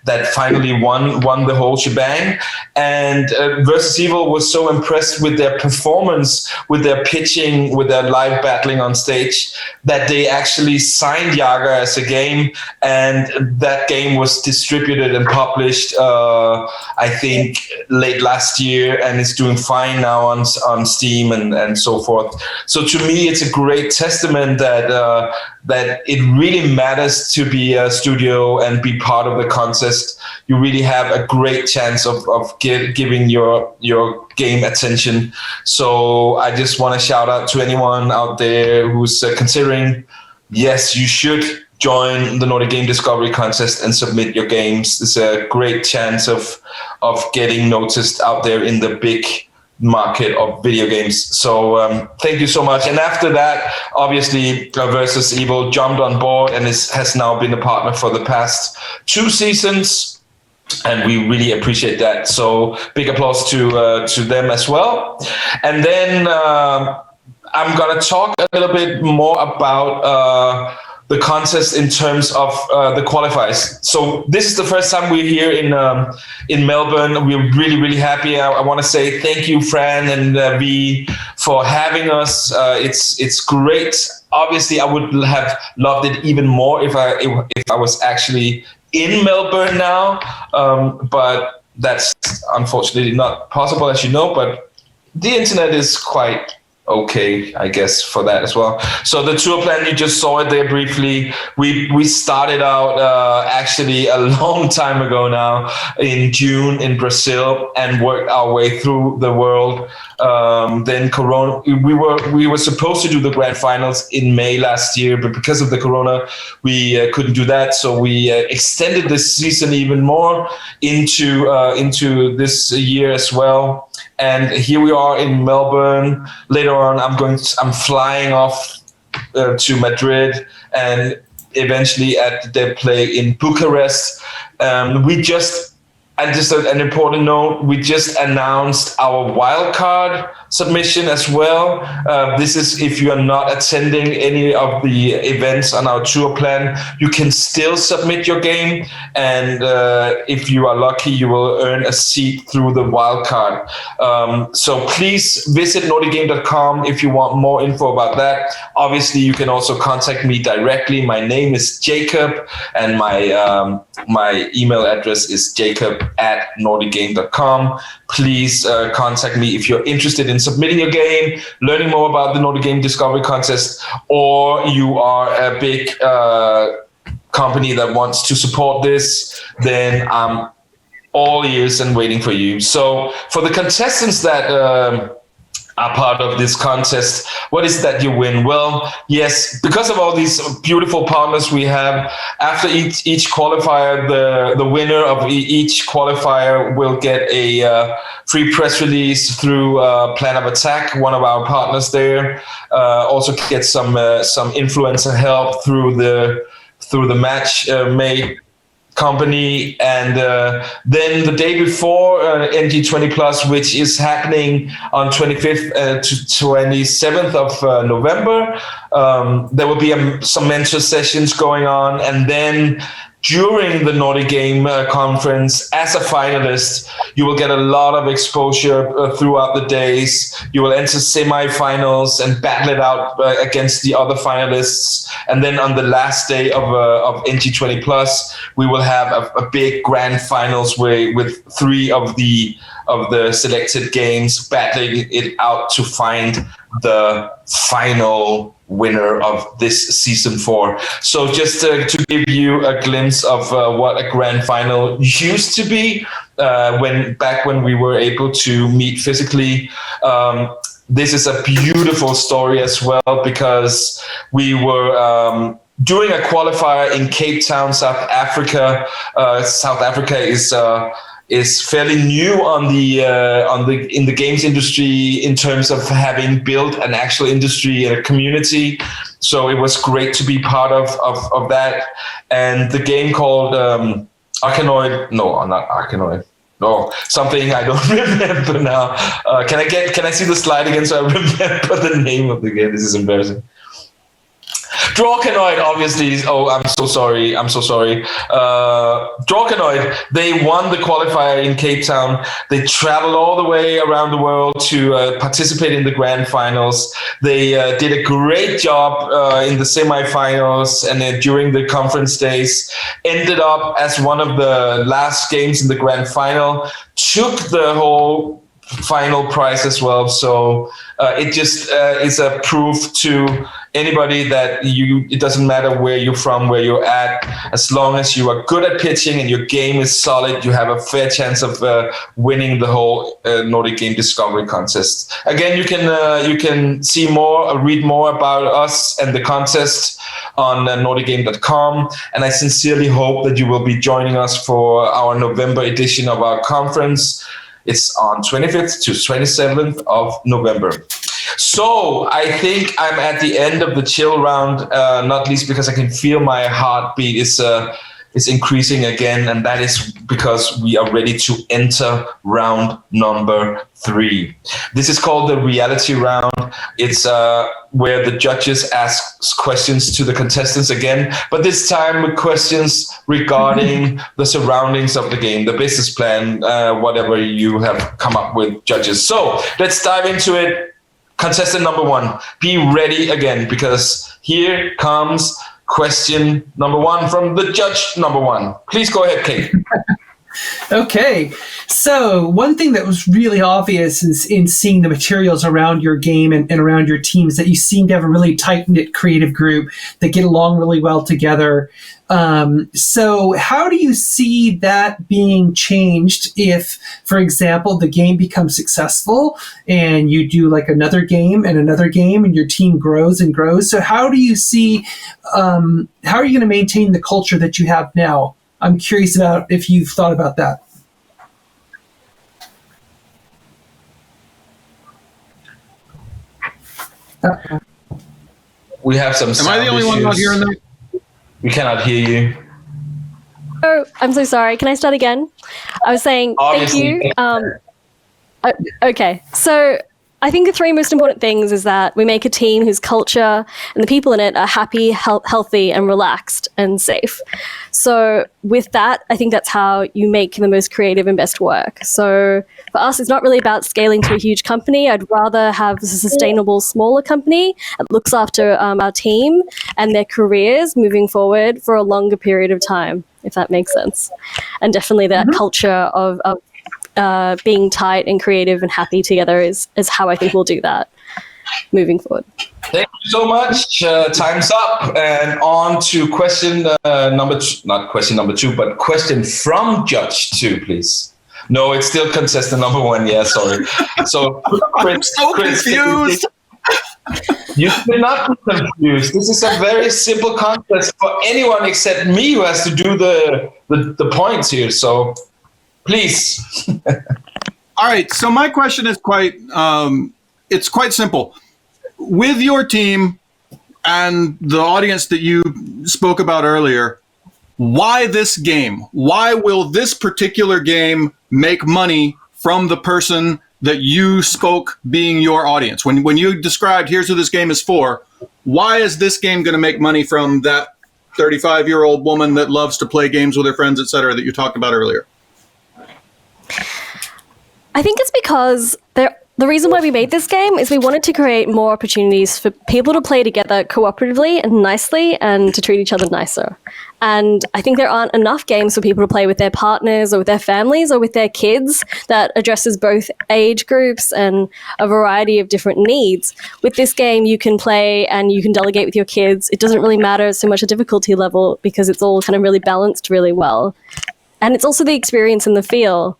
that finally won the whole shebang. And Versus Evil was so impressed with their performance, with their pitching, with their live battling on stage, that they actually signed Yaga as a game. and that game was distributed and published, I think, late last year, and it's doing fine now on Steam and so forth. So to me, it's a great testament that it really matters to be a studio and be part of the contest. You really have a great chance of giving your game attention. So I just want to shout out to anyone out there who's considering, yes, you should join the Nordic Game Discovery Contest and submit your games. It's a great chance of getting noticed out there in the big market of video games. So thank you so much. And after that, obviously, Versus Evil jumped on board and has now been a partner for the past 2 seasons. And we really appreciate that. So big applause to them as well. And then I'm going to talk a little bit more about the contest in terms of the qualifiers. So this is the first time we're here in Melbourne. We're really, really happy. I want to say thank you, Fran and V, for having us. It's great. Obviously, I would have loved it even more if I was actually in Melbourne now, but that's unfortunately not possible, as you know. But the internet is quite okay, I guess, for that as well. So the tour plan, you just saw it there briefly. We started out actually a long time ago now in June in Brazil and worked our way through the world. Then Corona, we were supposed to do the grand finals in May last year, but because of the Corona, we couldn't do that. So we extended this season even more into this year as well. And here we are in Melbourne. Later on, I'm flying off to Madrid and eventually at their play in Bucharest. And just an important note, we just announced our wildcard submission as well. This is if you are not attending any of the events on our tour plan, you can still submit your game. And if you are lucky, you will earn a seat through the wildcard. So please visit nordicgame.com if you want more info about that. Obviously, you can also contact me directly. My name is Jacob, and my email address is jacob@nordicgame.com. Please contact me if you're interested in submitting your game, learning more about the Nordic Game Discovery Contest, or you are a big company that wants to support this, then I'm all ears and waiting for you. So for the contestants that are part of this contest, what is that you win? Well, yes, because of all these beautiful partners we have, after each qualifier, the winner of each qualifier will get a free press release through Plan of Attack, one of our partners there. Also get some influencer help through the match made company. And then the day before NG20 Plus, which is happening on 25th to 27th of November, there will be some mentor sessions going on. And then during the Nordic Game Conference, as a finalist, you will get a lot of exposure throughout the days. You will enter semifinals and battle it out against the other finalists. And then on the last day of NG20 Plus, we will have a big grand finals with 3 of the selected games battling it out to find the final winner of this season 4. So just to give you a glimpse of what a grand final used to be when we were able to meet physically. This is a beautiful story as well, because we were doing a qualifier in Cape Town, South Africa. South Africa is fairly new in the games industry in terms of having built an actual industry and a community. So it was great to be part of that. And the game called Arkanoid. No, not Arkanoid. No, something I don't remember now. Can I see the slide again so I remember the name of the game? This is embarrassing. Drawkanoid, obviously. Oh, I'm so sorry. Drawkanoid, they won the qualifier in Cape Town. They traveled all the way around the world to participate in the grand finals. They did a great job in the semifinals, and then during the conference days, ended up as one of the last games in the grand final, took the whole final prize as well. So it just is a proof to anybody that it doesn't matter where you're from, where you're at, as long as you are good at pitching and your game is solid, you have a fair chance of winning the whole Nordic Game Discovery Contest. Again, you can see more or read more about us and the contest on nordicgame.com, and I sincerely hope that you will be joining us for our November edition of our conference. It's on 25th to 27th of November. So I think I'm at the end of the chill round, not least because I can feel my heartbeat is increasing again, and that is because we are ready to enter round number 3. This is called the reality round. It's where the judges ask questions to the contestants again, but this time with questions regarding the surroundings of the game, the business plan, whatever you have come up with, judges. So let's dive into it. Contestant number 1, be ready again, because here comes question number 1 from the judge number 1. Please go ahead, Kate. Okay, so one thing that was really obvious is in seeing the materials around your game and around your teams that you seem to have a really tight-knit creative group that get along really well together. So how do you see that being changed if, for example, the game becomes successful and you do like another game and your team grows and grows? So how do you see, how are you going to maintain the culture that you have now? I'm curious about if you've thought about that. We have some sound Am I the only one not hearing that? We cannot hear you. Oh, I'm so sorry. Can I start again? I was saying Obviously. thank you. Okay, so I think the 3 most important things is that we make a team whose culture and the people in it are happy, healthy, and relaxed and safe. So with that, I think that's how you make the most creative and best work. So for us, it's not really about scaling to a huge company. I'd rather have a sustainable, smaller company that looks after our team and their careers moving forward for a longer period of time, if that makes sense. And definitely that culture of being tight and creative and happy together is how I think we'll do that moving forward. Thank you so much. Time's up. And on to question number 2, not question number 2, but question from Judge 2, please. No, it's still contestant number 1. Yeah, sorry. So, I'm so confused. You should not be confused. This is a very simple contest for anyone except me who has to do the points here. So, please. All right. So my question is quite simple. With your team and the audience that you spoke about earlier, why this game? Why will this particular game make money from the person that you spoke being your audience? When you described, here's who this game is for, why is this game going to make money from that 35-year-old woman that loves to play games with her friends, et cetera, that you talked about earlier? I think it's because the reason why we made this game is we wanted to create more opportunities for people to play together cooperatively and nicely and to treat each other nicer. And I think there aren't enough games for people to play with their partners or with their families or with their kids that addresses both age groups and a variety of different needs. With this game, you can play and you can delegate with your kids. It doesn't really matter so much a difficulty level because it's all kind of really balanced really well. And it's also the experience and the feel.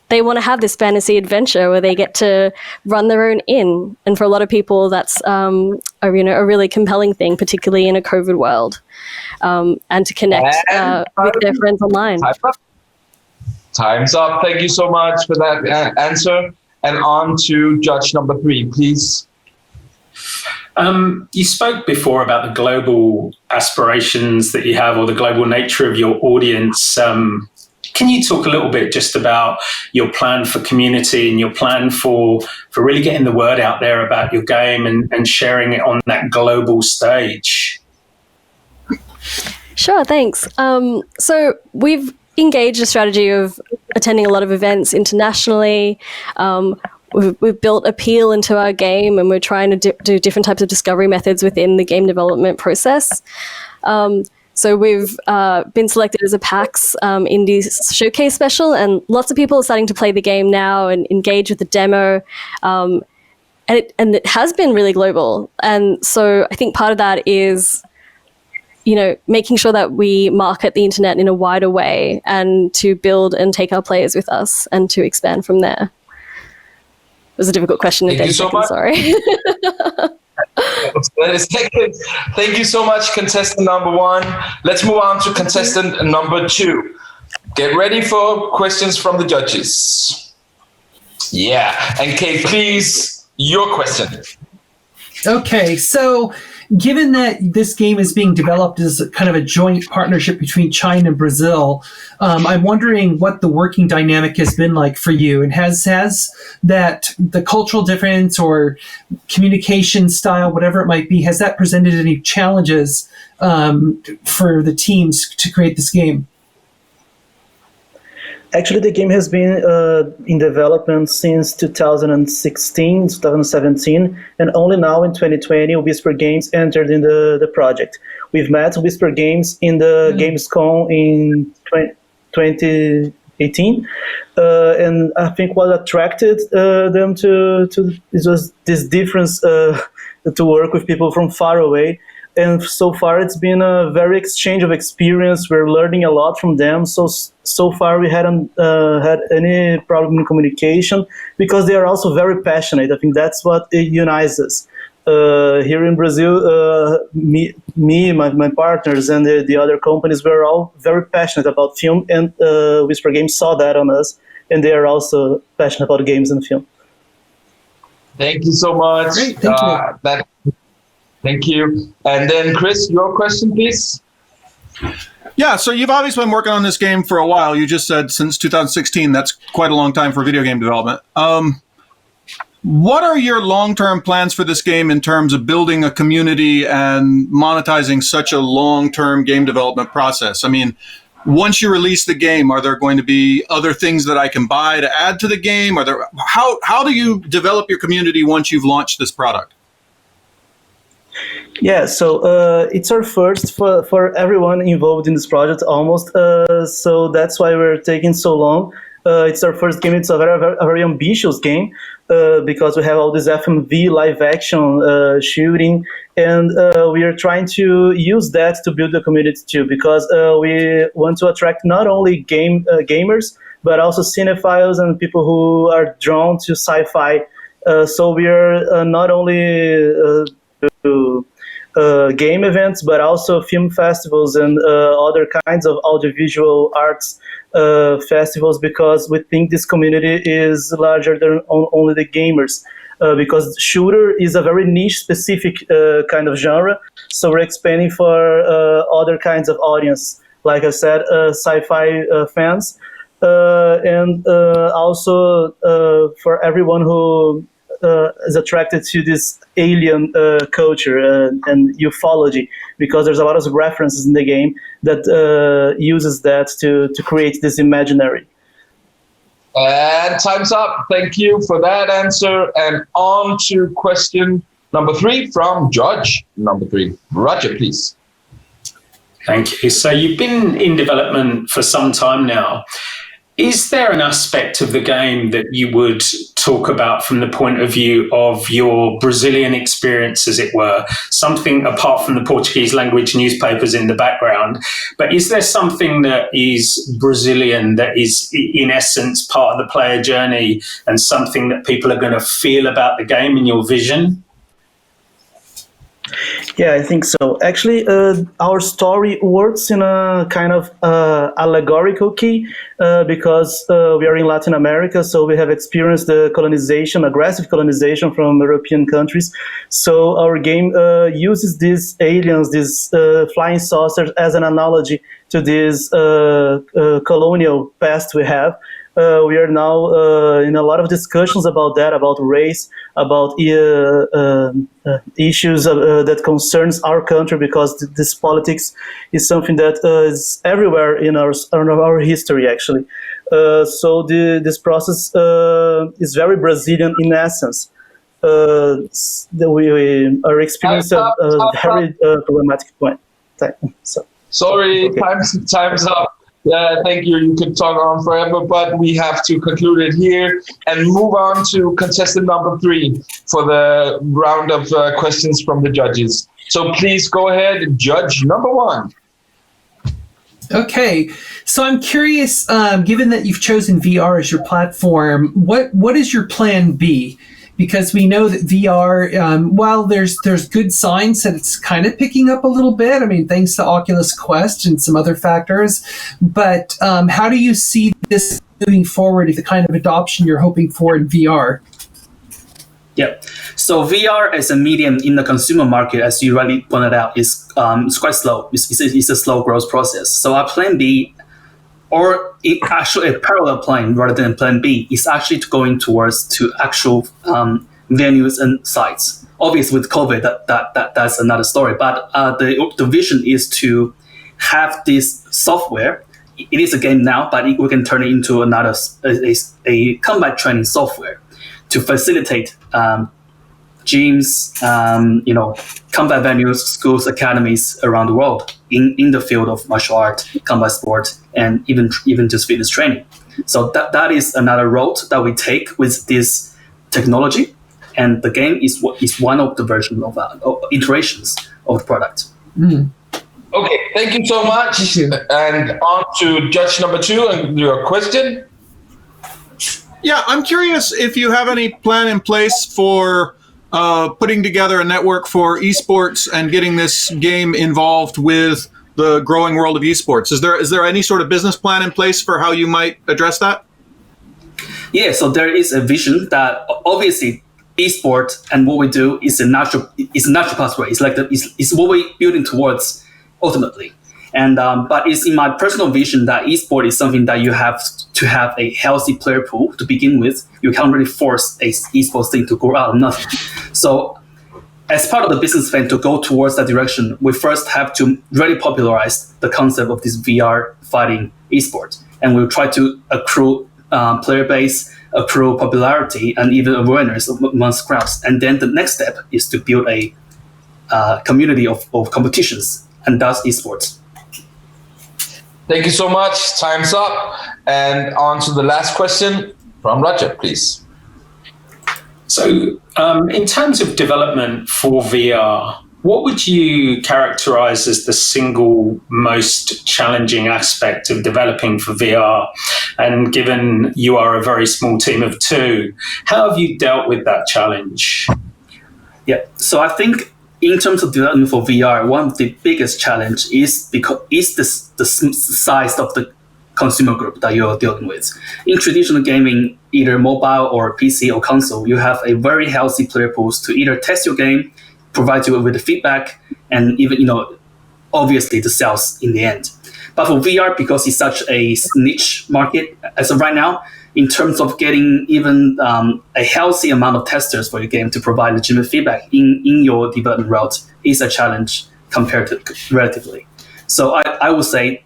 They want to have this fantasy adventure where they get to run their own inn. And for a lot of people, that's a really compelling thing, particularly in a COVID world, and to connect with their friends online. Time's up. Thank you so much for that answer. And on to judge number 3, please. You spoke before about the global aspirations that you have or the global nature of your audience. Can you talk a little bit just about your plan for community and your plan for really getting the word out there about your game and sharing it on that global stage? Sure, thanks. So we've engaged a strategy of attending a lot of events internationally. We've built appeal into our game, and we're trying to do different types of discovery methods within the game development process. So we've been selected as a PAX Indie Showcase Special, and lots of people are starting to play the game now and engage with the demo. And it has been really global. And so I think part of that is, making sure that we market the internet in a wider way and to build and take our players with us and to expand from there. It was a difficult question in 30 seconds, sorry. Thank you so much, contestant number 1. Let's move on to contestant number 2. Get ready for questions from the judges. Yeah, and Kate, please, your question. Okay, so given that this game is being developed as kind of a joint partnership between China and Brazil, I'm wondering what the working dynamic has been like for you, and has that the cultural difference or communication style, whatever it might be, has that presented any challenges for the teams to create this game? Actually, the game has been in development since 2016, 2017, and only now in 2020, Whisper Games entered in the project. We've met Whisper Games in the Gamescom in 2018, and I think what attracted them to it was this difference to work with people from far away. And so far, it's been a very exchange of experience. We're learning a lot from them. So far, we hadn't had any problem in communication because they are also very passionate. I think that's what unites us. Here in Brazil, my partners, and the other companies were all very passionate about film, and Whisper Games saw that on us, and they are also passionate about games and film. Thank you so much. Great, thank you. Thank you. And then, Chris, your question, please. Yeah, so you've obviously been working on this game for a while. You just said since 2016. That's quite a long time for video game development. What are your long-term plans for this game in terms of building a community and monetizing such a long-term game development process? I mean, once you release the game, are there going to be other things that I can buy to add to the game? How do you develop your community once you've launched this product? Yeah, so it's our first for everyone involved in this project almost. So that's why we're taking so long. It's our first game. It's a very ambitious game because we have all this FMV live action shooting, and we are trying to use that to build the community too, because we want to attract not only gamers but also cinephiles and people who are drawn to sci-fi. So we are not only to game events, but also film festivals and other kinds of audiovisual arts festivals, because we think this community is larger than only the gamers. Because shooter is a very niche, specific kind of genre, so we're expanding for other kinds of audience. Like I said, sci-fi fans, and also for everyone who is attracted to this alien culture and ufology, because there's a lot of references in the game that uses that to create this imaginary. And time's up. Thank you for that answer. And on to question number 3 from judge number 3. Roger, please. Thank you. So you've been in development for some time now. Is there an aspect of the game that you would talk about from the point of view of your Brazilian experience, as it were? Something apart from the Portuguese language newspapers in the background, but is there something that is Brazilian, that is in essence part of the player journey, and something that people are going to feel about the game in your vision? Yeah, I think so. Actually, our story works in a kind of allegorical key because we are in Latin America, so we have experienced the colonization, aggressive colonization from European countries. So our game uses these aliens, these flying saucers, as an analogy to this colonial past we have. We are now in a lot of discussions about that, about race, about issues that concerns our country, because this politics is something that is everywhere in our history, actually. So this process is very Brazilian in essence. We are experiencing a very problematic point. So. Sorry, Okay. time's up. Thank you. You could talk on forever, but we have to conclude it here and move on to contestant number 3 for the round of questions from the judges. So please go ahead, judge number 1. Okay, so I'm curious, given that you've chosen VR as your platform, what is your plan B? Because we know that VR, while there's good signs that it's kind of picking up a little bit, I mean, thanks to Oculus Quest and some other factors, but how do you see this moving forward, the kind of adoption you're hoping for in VR? Yeah. So VR as a medium in the consumer market, as you rightly pointed out, is quite slow. It's a slow growth process. So our plan B, or actually a parallel plan rather than plan B, is actually going towards to actual venues and sites. Obviously, with COVID, that's another story. But the vision is to have this software. It is a game now, but we can turn it into another a combat training software to facilitate gyms, combat venues, schools, academies around the world in the field of martial art, combat sport, and even just fitness training. So that is another road that we take with this technology, and the game is one of the version of iterations of the product. Okay, thank you so much. And on to judge number 2 and your question. Yeah, I'm curious if you have any plan in place for putting together a network for esports and getting this game involved with the growing world of esports. Is there any sort of business plan in place for how you might address that? Yeah, so there is a vision that obviously esport and what we do is a natural pathway. It's like it's what we're building towards ultimately. And but it's in my personal vision that esport is something that you have to have a healthy player pool to begin with. You can't really force a esports thing to grow out of nothing. So as part of the business plan to go towards that direction, we first have to really popularize the concept of this VR fighting esport. And we'll try to accrue player base, accrue popularity, and even awareness amongst crowds. And then the next step is to build a community of competitions, and thus esports. Thank you so much. Time's up. And on to the last question from Roger, please. So, in terms of development for VR, what would you characterize as the single most challenging aspect of developing for VR? And given you are a very small team of 2, how have you dealt with that challenge? Yeah, so I think in terms of development for VR, one of the biggest challenge is the size of the consumer group that you're dealing with. In traditional gaming, either mobile or PC or console, you have a very healthy player pools to either test your game, provide you with the feedback, and even obviously the sales in the end. But for VR, because it's such a niche market as of right now, in terms of getting even a healthy amount of testers for your game to provide legitimate feedback in your development route is a challenge compared to relatively. So I would say,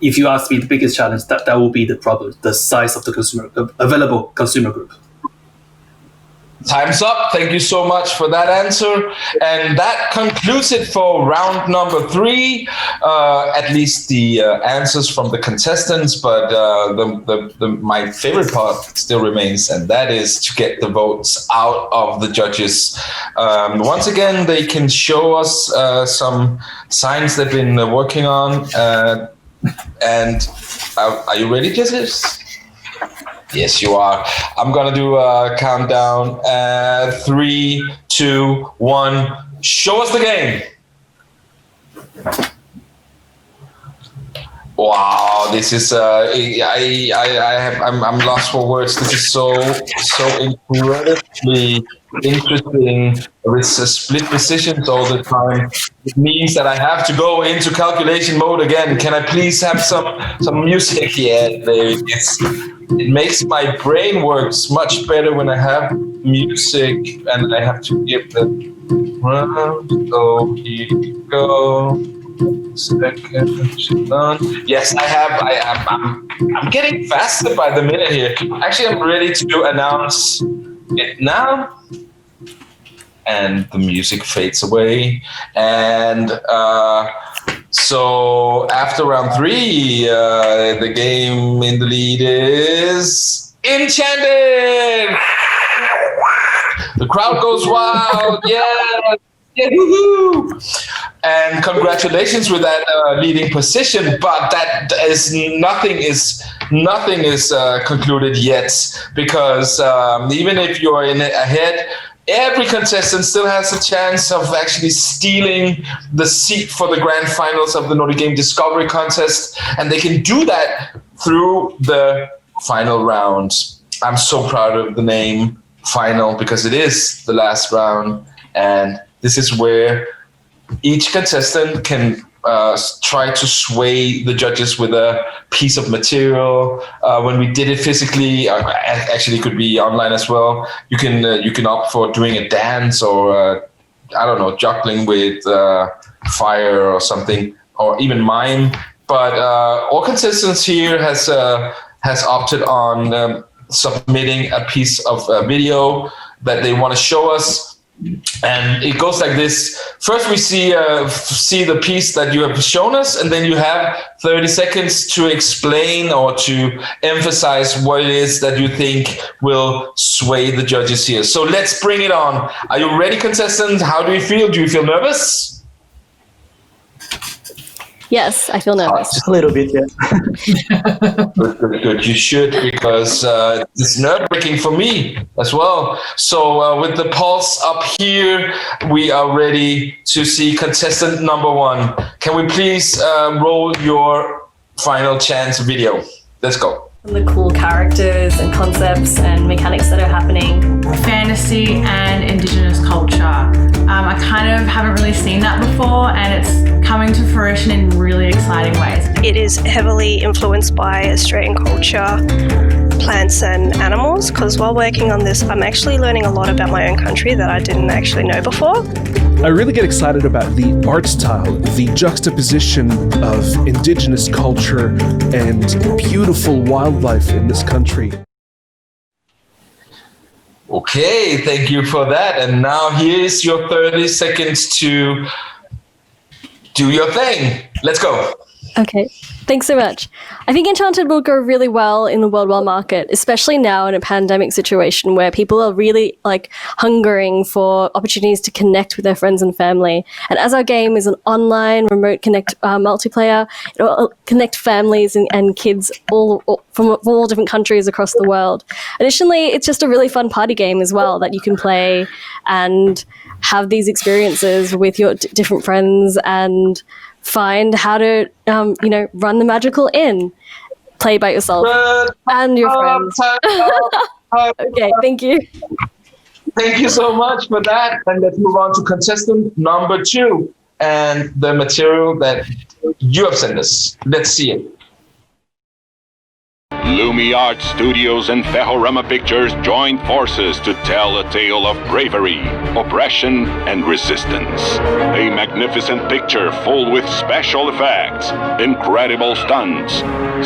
if you ask me, the biggest challenge, that will be the problem, the size of the available consumer group. Time's up. Thank you so much for that answer. And that concludes it for round number 3. At least the answers from the contestants, but my favorite part still remains, and that is to get the votes out of the judges. Once again, they can show us some signs they've been working on. And are you ready, Jesus? Yes, you are. I'm going to do a countdown. 3, 2, 1. Show us the game. Wow, this is I'm lost for words. This is so incredibly interesting with split decisions all the time. It means that I have to go into calculation mode again. Can I please have some music? Yeah, there it is. It makes my brain works much better when I have music, and I have to give the so here we go. Second done. Yes, I'm getting faster by the minute here. Actually, I'm ready to announce it now. And the music fades away. And so after round 3, the game in the lead is Enchanted. The crowd goes wild. Yeah. Yeah, woohoo! And congratulations with that leading position, but nothing is concluded yet, because even if you're ahead, every contestant still has a chance of actually stealing the seat for the grand finals of the Nordic Game Discovery Contest, and they can do that through the final round. I'm so proud of the name Final, because it is the last round, and this is where each contestant can try to sway the judges with a piece of material. When we did it physically, actually it could be online as well. You can opt for doing a dance or I don't know, juggling with fire or something, or even mime. But all contestants here has opted on submitting a piece of video that they want to show us. And it goes like this. First, we see the piece that you have shown us, and then you have 30 seconds to explain or to emphasize what it is that you think will sway the judges here. So let's bring it on. Are you ready, contestants? How do you feel? Do you feel nervous? Yes, I feel nervous. A little bit, yeah. Good. You should, because it's nerve-wracking for me as well. So with the pulse up here, we are ready to see contestant number 1. Can we please roll your final chance video? Let's go. The cool characters and concepts and mechanics that are happening. Fantasy and indigenous culture. I kind of haven't really seen that before, and it's coming to fruition in really exciting ways. It is heavily influenced by Australian culture, plants and animals, because while working on this, I'm actually learning a lot about my own country that I didn't actually know before. I really get excited about the art style, the juxtaposition of indigenous culture and beautiful wildlife in this country. Okay, thank you for that. And now here's your 30 seconds to do your thing. Let's go. Okay, thanks so much. I think Enchanted will go really well in the worldwide market, especially now in a pandemic situation where people are really hungering for opportunities to connect with their friends and family. And as our game is an online remote connect multiplayer, it will connect families and kids from all different countries across the world. Additionally, it's just a really fun party game as well that you can play and have these experiences with your different friends and find how to, run the magical inn. Play by yourself and your friends. Okay, thank you. Thank you so much for that. And let's move on to contestant number 2 and the material that you have sent us. Let's see it. Lumi Art Studios and Fehorama Pictures joined forces to tell a tale of bravery, oppression, and resistance. A magnificent picture full with special effects, incredible stunts,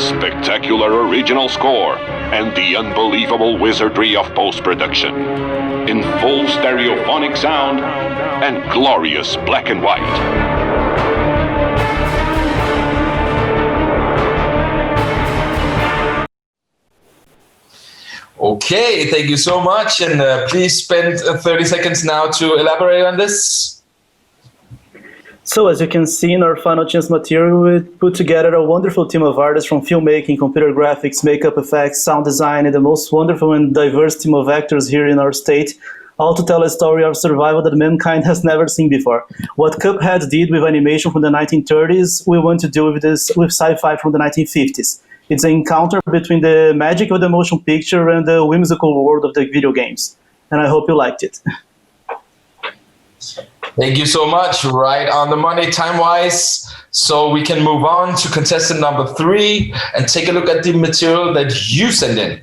spectacular original score, and the unbelievable wizardry of post-production. In full stereophonic sound and glorious black and white. Okay, thank you so much. And please spend 30 seconds now to elaborate on this. So as you can see in our final chance material, we put together a wonderful team of artists from filmmaking, computer graphics, makeup effects, sound design, and the most wonderful and diverse team of actors here in our state, all to tell a story of survival that mankind has never seen before. What Cuphead did with animation from the 1930s, we want to do with sci-fi from the 1950s. It's an encounter between the magic of the motion picture and the whimsical world of the video games. and I hope you liked it. Thank you so much. Right on the money time-wise. So we can move on to contestant number 3 and take a look at the material that you send in.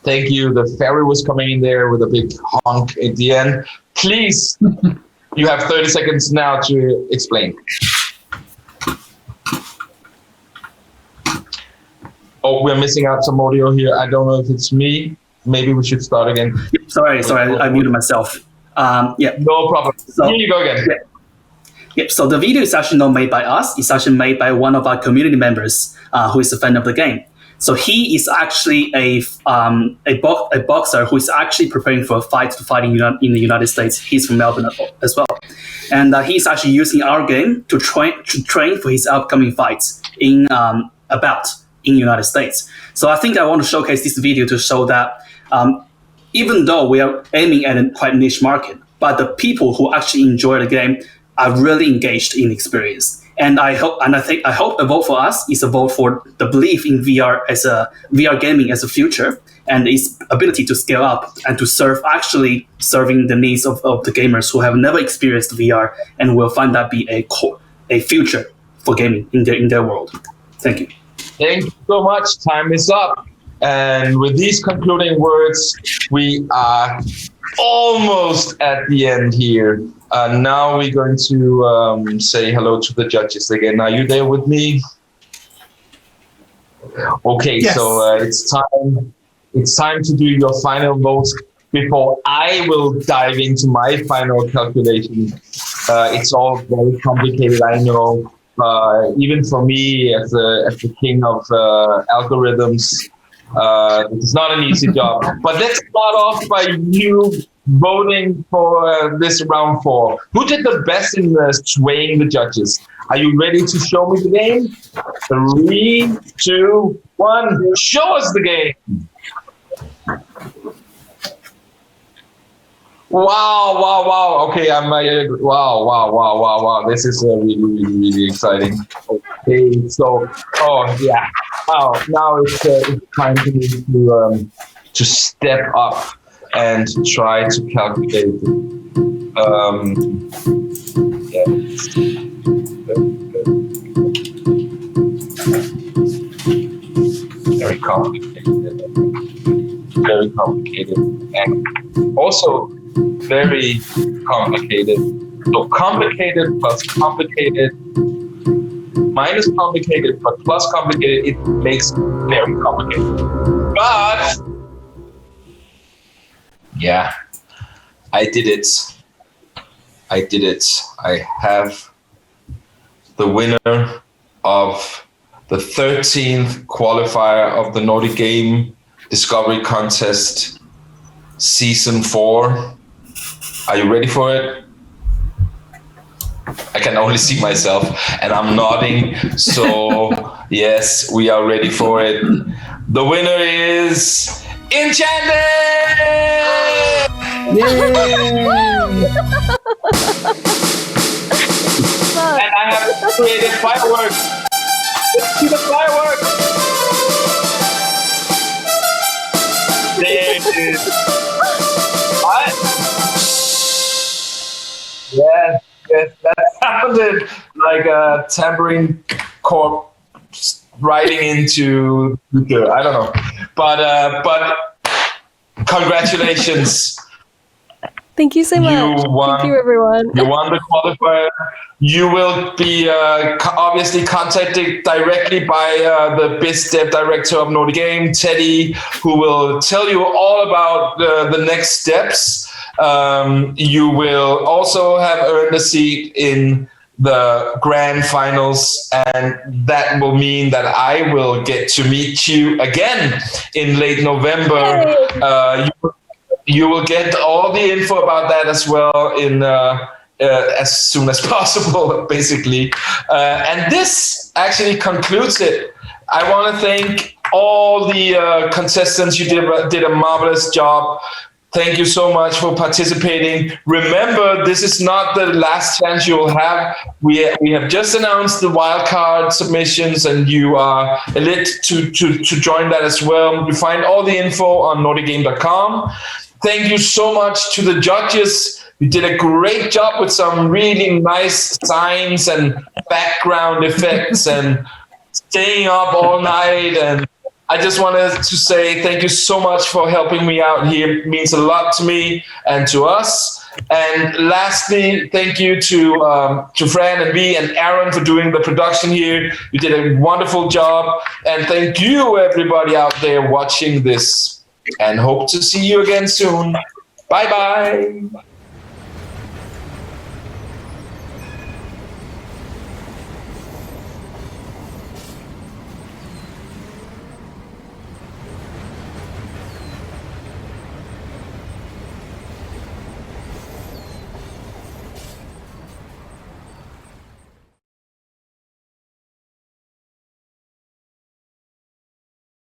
Thank you. The ferry was coming in there with a big honk at the end. Please, you have 30 seconds now to explain. Oh, we're missing out some audio here. I don't know if it's me. Maybe we should start again. Sorry, I muted myself. Yeah. No problem. So, here you go again. Yeah. So the video is actually not made by us. It's actually made by one of our community members who is a fan of the game. So he is actually a boxer who is actually preparing for a fight to fight in the United States. He's from Melbourne as well. And he's actually using our game to train for his upcoming fights in the United States. So I think I want to showcase this video to show that even though we are aiming at a quite niche market, but the people who actually enjoy the game are really engaged in experience. And I hope a vote for us is a vote for the belief in VR gaming as a future and its ability to scale up and to serving the needs of the gamers who have never experienced VR and will find that be a future for gaming in their world. Thank you. Thank you so much. Time is up. And with these concluding words, we are almost at the end here. Now we're going to say hello to the judges again. Are you there with me? Okay, yes. So it's time to do your final votes before I will dive into my final calculation. It's all very complicated, I know. Even for me, as the king of algorithms, it's not an easy job. But let's start off by you voting for this round 4. Who did the best in swaying the judges? Are you ready to show me the game? 3, 2, 1. Show us the game. Wow. Okay, wow. This is really exciting. Okay, so, yeah. Wow, now it's time for me to step up and try to calculate it. Very complicated, and also very complicated. So complicated plus complicated minus complicated but plus complicated, it makes very complicated. But yeah, I did it. I have the winner of the 13th qualifier of the Nordic Game Discovery Contest Season 4. Are you ready for it? I can only see myself and I'm nodding. So yes, we are ready for it. The winner is Enchanted! And I have created fireworks. Let's see the fireworks. There it is. What? Yes, that sounded like a tambourine cork riding into the, I don't know. But congratulations. Thank you so much. Thank you, everyone. You won the qualifier. You will be obviously contacted directly by the biz dev director of Nordic Game, Teddy, who will tell you all about the next steps. You will also have earned a seat in the grand finals, and that will mean that I will get to meet you again in late November. You will get all the info about that as well in as soon as possible, basically. And this actually concludes it. I want to thank all the contestants. You did a marvelous job. Thank you so much for participating. Remember, this is not the last chance you will have. We have just announced the wildcard submissions, and you are elite to join that as well. You find all the info on nordicgame.com. Thank you so much to the judges. You did a great job with some really nice signs and background effects and staying up all night. And I just wanted to say thank you so much for helping me out here. It means a lot to me and to us. And lastly, thank you to Fran and me and Aaron for doing the production here. You did a wonderful job. And thank you, everybody out there watching this. And hope to see you again soon. Bye-bye.